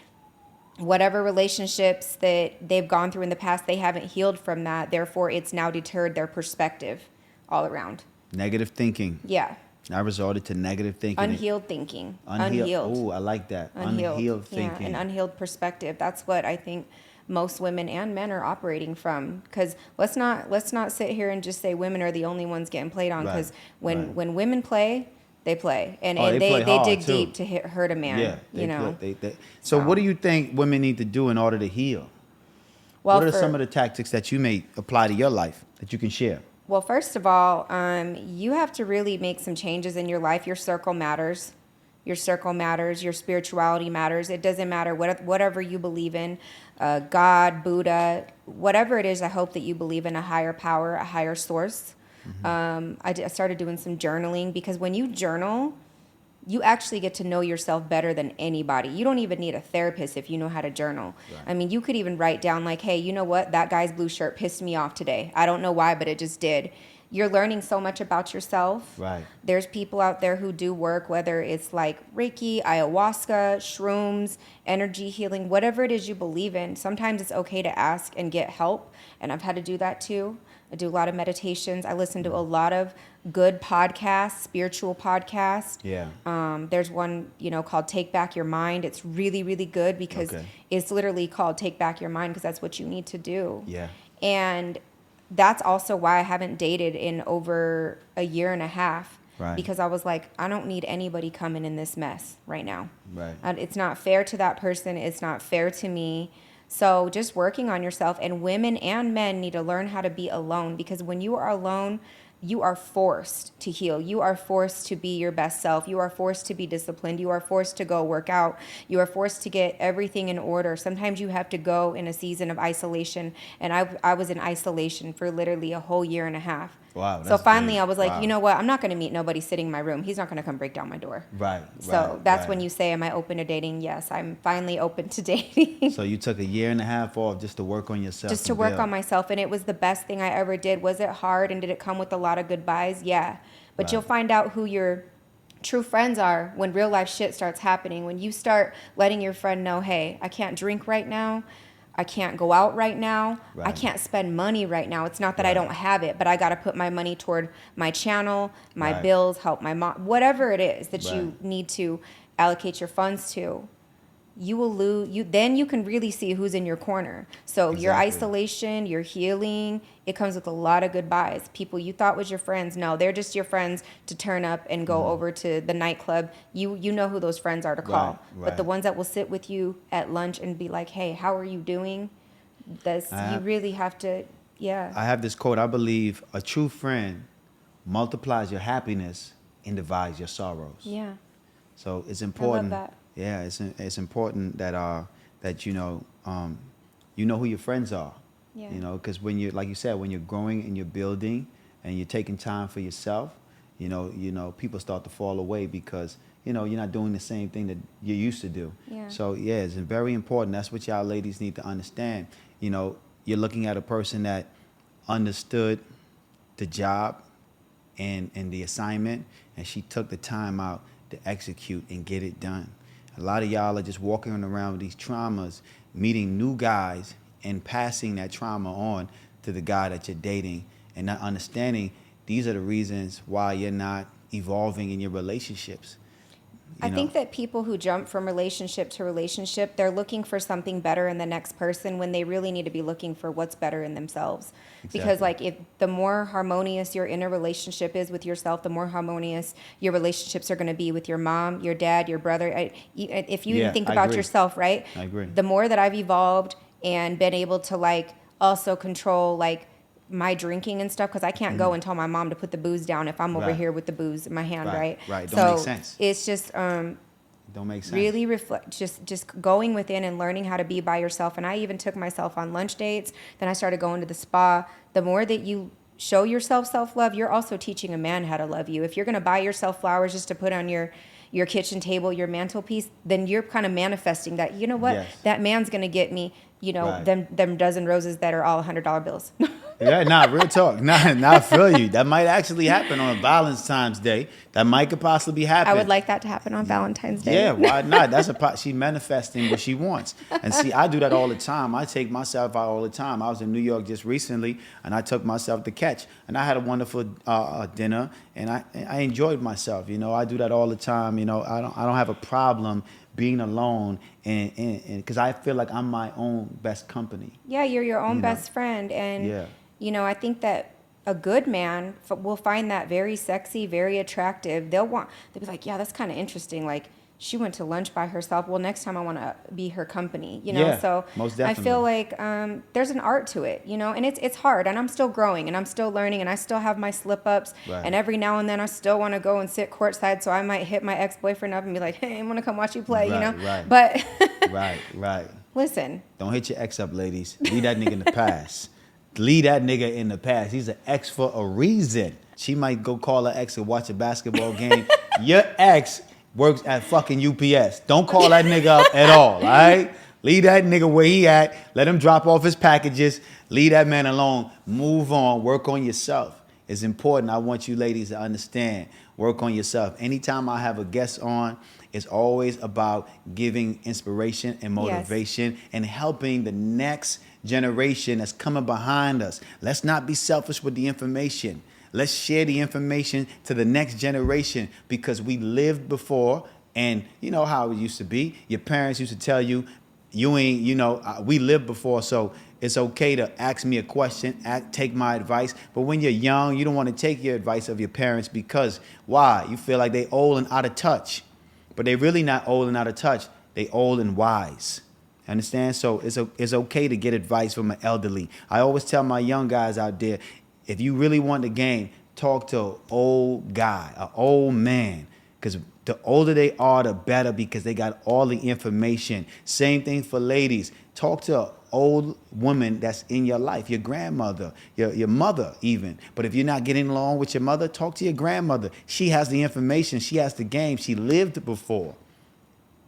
Whatever relationships that they've gone through in the past, they haven't healed from that. Therefore, it's now deterred their perspective all around. Negative thinking. Yeah. I resorted to negative thinking. Unhealed thinking. Unhealed. Oh, I like that. Unhealed thinking. Yeah, an unhealed perspective. That's what I think most women and men are operating from. Because let's not sit here and just say women are the only ones getting played on. Because when women play, they play, and they dig too. deep to hurt a man. Yeah, So what do you think women need to do in order to heal? Well, what are some of the tactics that you may apply to your life that you can share? Well, first of all, you have to really make some changes in your life. Your circle matters. Your circle matters. Your spirituality matters. It doesn't matter whatever you believe in, God, Buddha, whatever it is. I hope that you believe in a higher power, a higher source. I started doing some journaling, because when you journal, you actually get to know yourself better than anybody. You don't even need a therapist if you know how to journal. Right. I mean, you could even write down like, hey, you know what? That guy's blue shirt pissed me off today. I don't know why, but it just did. You're learning so much about yourself. Right. There's people out there who do work, whether it's like Reiki, ayahuasca, shrooms, energy healing, whatever it is you believe in. Sometimes it's okay to ask and get help. And I've had to do that too. I do a lot of meditations. I listen to a lot of good podcasts, spiritual podcasts. Yeah. There's one, called Take Back Your Mind. It's really, really good, because it's literally called Take Back Your Mind, because that's what you need to do. Yeah. And that's also why I haven't dated in over a year and a half. Right. Because I was like, I don't need anybody coming in this mess right now. Right. It's not fair to that person. It's not fair to me. So just working on yourself, and women and men need to learn how to be alone, because when you are alone, you are forced to heal. You are forced to be your best self. You are forced to be disciplined. You are forced to go work out. You are forced to get everything in order. Sometimes you have to go in a season of isolation. And I was in isolation for literally a whole year and a half. Wow. So finally big. I was like, Wow. You know what? I'm not going to meet nobody sitting in my room. He's not going to come break down my door. Right. So that's when you say, am I open to dating? Yes, I'm finally open to dating. So you took a year and a half off just to work on yourself. Just to work on myself. And it was the best thing I ever did. Was it hard, and did it come with a lot of goodbyes? Yeah. But you'll find out who your true friends are when real life shit starts happening. When you start letting your friend know, hey, I can't drink right now. I can't go out right now. Right. I can't spend money right now. It's not that I don't have it, but I got to put my money toward my channel, my bills, help my mom, whatever it is that you need to allocate your funds to. You will lose. Then you can really see who's in your corner. So your isolation, your healing, it comes with a lot of goodbyes. People you thought was your friends, no, they're just your friends to turn up and go over to the nightclub. You know who those friends are to call. But the ones that will sit with you at lunch and be like, hey, how are you doing? You really have to, I have this quote. I believe a true friend multiplies your happiness and divides your sorrows. Yeah. So it's important. I love that. Yeah, it's important that you know who your friends are. Yeah. Because when you, like you said, when you're growing and you're building and you're taking time for yourself, people start to fall away because you're not doing the same thing that you used to do. Yeah. So it's very important. That's what y'all ladies need to understand. You're looking at a person that understood the job and the assignment, and she took the time out to execute and get it done. A lot of y'all are just walking around with these traumas, meeting new guys and passing that trauma on to the guy that you're dating, and not understanding these are the reasons why you're not evolving in your relationships. I think that people who jump from relationship to relationship, they're looking for something better in the next person when they really need to be looking for what's better in themselves. Exactly. Because like if the more harmonious your inner relationship is with yourself, the more harmonious your relationships are going to be with your mom, your dad, your brother. If you even think about yourself, right? I agree. The more that I've evolved and been able to like also control like my drinking and stuff, because I can't go and tell my mom to put the booze down if I'm over Right. here with the booze in my hand, right? Right. So Don't make sense. it's just Don't make sense. really reflect, just going within and learning how to be by yourself. And I even took myself on lunch dates. Then I started going to the spa. The more that you show yourself self-love, you're also teaching a man how to love you. If you're going to buy yourself flowers just to put on your kitchen table, your mantelpiece, then you're kind of manifesting that, you know what, Yes. that man's going to get me, you know, Right. them dozen roses that are all $100 bills. Yeah, real talk. I feel you. That might actually happen on a Valentine's Day. That might could possibly happen. I would like that to happen on Valentine's Day. Yeah, why not? She's manifesting what she wants. And see, I do that all the time. I take myself out all the time. I was in New York just recently, and I took myself to Catch, and I had a wonderful dinner, and I enjoyed myself. You know, I do that all the time. You know, I don't have a problem being alone, and because I feel like I'm my own best company. Yeah, you're your own best friend. And, Yeah. you know, I think that a good man will find that very sexy, very attractive. They'll be like, yeah, that's kind of interesting. Like, she went to lunch by herself. Well, next time I want to be her company, you know? Yeah, so most I definitely. feel like there's an art to it, you know? And it's hard, and I'm still growing, and I'm still learning, and I still have my slip-ups. Right. And every now and then I still want to go and sit courtside, so I might hit my ex-boyfriend up and be like, hey, I want to come watch you play, you know? Right. But Right. listen. Don't hit your ex up, ladies. Leave that nigga in the past. Leave that nigga in the past. He's an ex for a reason. She might go call her ex and watch a basketball game. Your ex works at fucking UPS. Don't call that nigga up at all right? Leave that nigga where he at. Let him drop off his packages. Leave that man alone. Move on. Work on yourself. It's important. I want you ladies to understand. Work on yourself. Anytime I have a guest on, it's always about giving inspiration and motivation and helping the next generation that's coming behind us. Let's not be selfish with the information. Let's share the information to the next generation, because we lived before, and you know how it used to be. Your parents used to tell you, you ain't, you know, we lived before, so it's okay to ask me a question, take my advice. But when you're young, you don't want to take your advice of your parents, because why? You feel like they old and out of touch. But they really not old and out of touch. They old and wise. Understand? So it's okay to get advice from an elderly. I always tell my young guys out there, if you really want the game, talk to an old guy, an old man. Because the older they are, the better, because they got all the information. Same thing for ladies. Talk to an old woman that's in your life, your grandmother, your mother even. But if you're not getting along with your mother, talk to your grandmother. She has the information. She has the game. She lived before.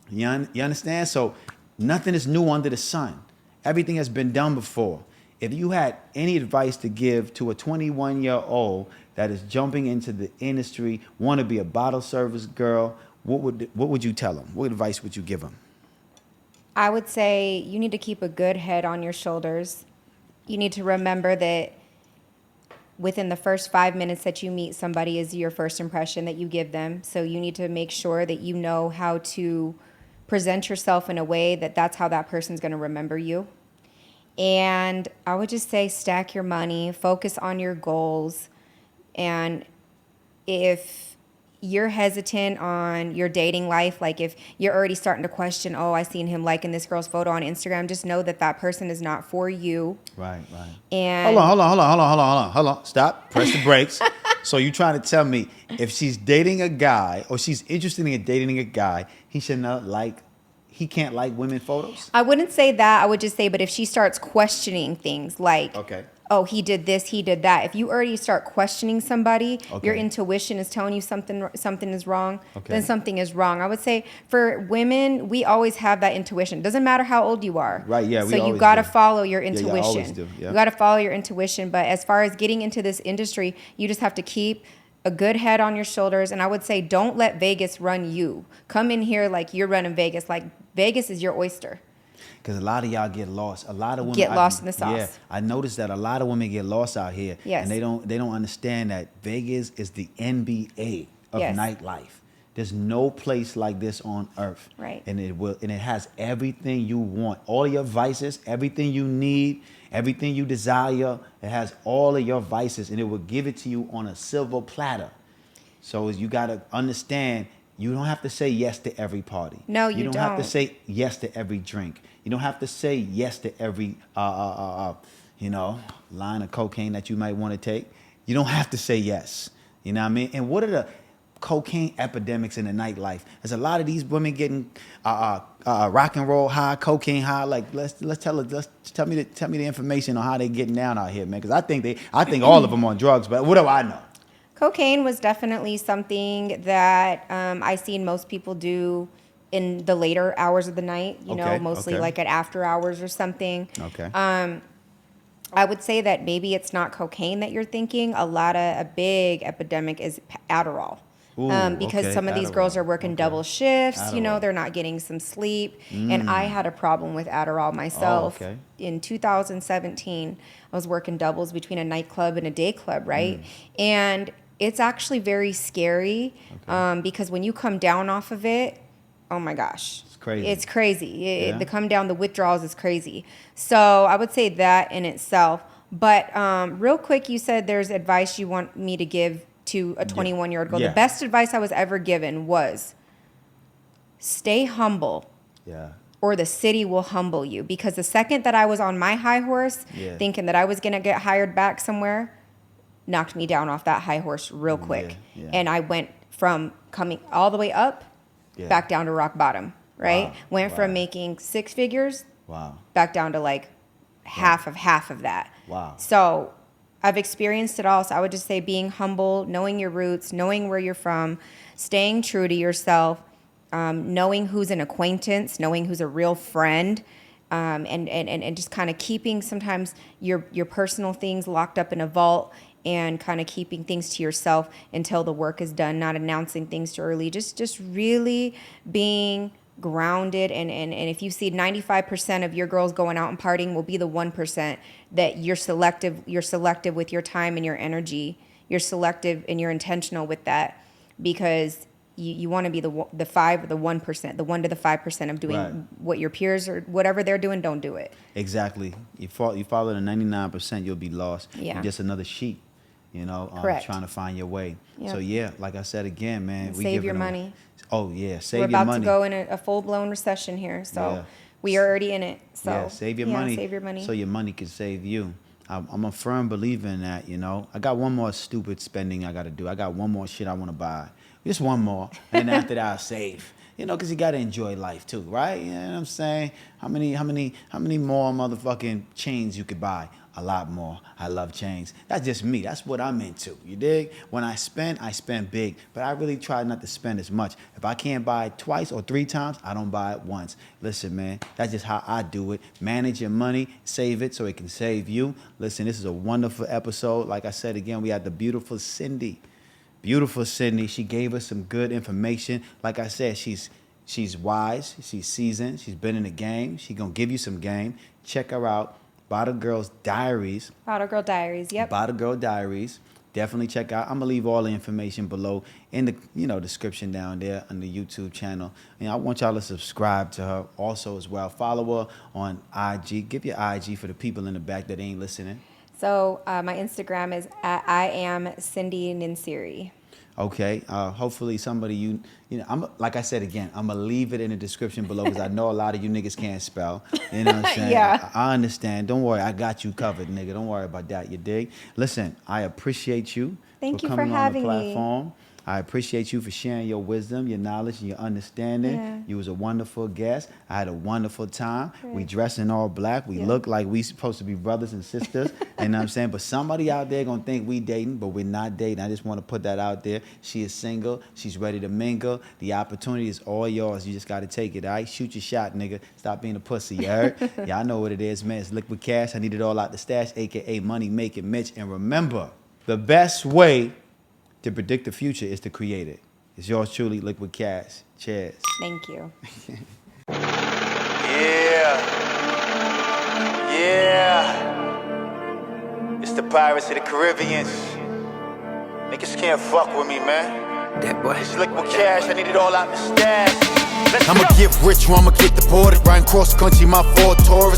You understand? So nothing is new under the sun. Everything has been done before. If you had any advice to give to a 21-year-old that is jumping into the industry, want to be a bottle service girl, what would you tell them? What advice would you give them? I would say you need to keep a good head on your shoulders. You need to remember that within the first 5 minutes that you meet somebody is your first impression that you give them. So you need to make sure that you know how to present yourself in a way that that's how that person's going to remember you. And I would just say stack your money, focus on your goals. And if you're hesitant on your dating life, like if you're already starting to question, oh, I seen him liking this girl's photo on Instagram, just know that that person is not for you. Right. And Hold on. Stop. Press the brakes. So you trying to tell me if she's dating a guy or she's interested in dating a guy, he can't like women photos? I wouldn't say that. I would just say, but if she starts questioning things like, Okay. oh, he did this, he did that. If you already start questioning somebody, Okay. your intuition is telling you something is wrong, Okay. then something is wrong. I would say for women, we always have that intuition. Doesn't matter how old you are. Right, yeah, we So you always got to do. follow your Yeah, intuition. always do, yeah. You got to follow your intuition. But as far as getting into this industry, you just have to keep a good head on your shoulders. And I would say don't let Vegas run you. Come in here like you're running Vegas. Like Vegas is your oyster. Because a lot of y'all get lost. A lot of women Get lost in the sauce. Yeah, I noticed that a lot of women get lost out here. Yes. And they don't understand that Vegas is the NBA of Yes. nightlife. There's no place like this on earth. Right. And it has everything you want. All of your vices, everything you need, everything you desire. It has all of your vices, and it will give it to you on a silver platter. So you got to understand, you don't have to say yes to every party. No, you don't have to don't. say yes to every drink. You don't have to say yes to every line of cocaine that you might want to take. You don't have to say yes. You know what I mean? And what are the cocaine epidemics in the nightlife? There's a lot of these women getting rock and roll high, cocaine high. Like tell me the information on how they getting down out here, man. Because I think all of them on drugs, but what do I know? Cocaine was definitely something that I seen most people do in the later hours of the night, mostly like at after hours or something. Okay. I would say that maybe it's not cocaine that you're thinking. A big epidemic is Adderall. Because some of these girls are working double shifts, Adderall. They're not getting some sleep. And I had a problem with Adderall myself. In 2017, I was working doubles between a nightclub and a day club, right? And it's actually very scary because when you come down off of it, oh my gosh. It's crazy. It's crazy. The come down, the withdrawals is crazy. So I would say that in itself. But real quick, you said there's advice you want me to give to a 21-year-old girl. Yeah. The best advice I was ever given was stay humble. Yeah. Or the city will humble you. Because the second that I was on my high horse, thinking that I was going to get hired back somewhere, knocked me down off that high horse real quick. And I went from coming all the way up, back down to rock bottom, right? Went from making six figures, back down to like half of that. Wow. So I've experienced it all. So I would just say being humble, knowing your roots, knowing where you're from, staying true to yourself, knowing who's an acquaintance, knowing who's a real friend, and just kind of keeping sometimes your personal things locked up in a vault and kind of keeping things to yourself until the work is done, not announcing things too early. Just really being grounded. And if you see 95% of your girls going out and partying will be the 1% that you're selective with your time and your energy. You're selective and you're intentional with that because you want to be the 1%, the 1 to the 5% of doing what your peers or whatever they're doing, don't do it. Exactly. You follow the 99%, you'll be lost. Yeah. You're just another sheep, Correct. trying to find your way. Yep. So like I said again, man, we save your money. Oh yeah, save We're your about money. to go in a full-blown recession here, so we are already in it. So save your money. Save your money. So your money can save you. I'm a firm believer in that. I got one more stupid spending I got to do. I got one more shit I want to buy. Just one more, and then after that I'll save. Because you got to enjoy life too, right? You know what I'm saying? How many more motherfucking chains you could buy? A lot more. I love chains. That's just me. That's what I'm into. You dig? When I spend big, but I really try not to spend as much. If I can't buy it twice or 3 times, I don't buy it once. Listen, man, that's just how I do it. Manage your money, save it so it can save you. Listen, this is a wonderful episode. Like I said again, we had the beautiful Cindy. Beautiful Sydney. She gave us some good information. Like I said, she's wise. She's seasoned. She's been in the game. She's going to give you some game. Check her out. Bottle Girl's Diaries. Bottle Girl Diaries, yep. Bottle Girl Diaries. Definitely check out. I'm going to leave all the information below in the description down there on the YouTube channel. And I want y'all to subscribe to her also as well. Follow her on IG. Give your IG for the people in the back that ain't listening. So my Instagram is I am Cindy Niensiri. Okay. Hopefully somebody like I said again, I'm gonna leave it in the description below because I know a lot of you niggas can't spell. You know what I'm saying? Yeah. I understand. Don't worry, I got you covered, nigga. Don't worry about that. You dig? Listen, I appreciate you. Thank you for coming having on the me. platform. I appreciate you for sharing your wisdom, your knowledge, and your understanding. Yeah. You was a wonderful guest. I had a wonderful time. We dress in all black. We look like we supposed to be brothers and sisters. You know what I'm saying? But somebody out there gonna think we dating, but we're not dating. I just want to put that out there. She is single. She's ready to mingle. The opportunity is all yours. You just got to take it, all right? Shoot your shot, nigga. Stop being a pussy, you heard? Yeah, I know what it is, man. It's Liquid Cash. I need it all out the stash, a.k.a. Money Making Mitch. And remember, the best way to predict the future is to create it. It's yours truly, Liquid Cash. Cheers. Thank you. Yeah. It's the Pirates of the Caribbean. Niggas can't fuck with me, man. That boy. It's liquid cash, I need it all out the stash. I'ma get rich or I'ma get deported. Riding cross country, my Ford Taurus.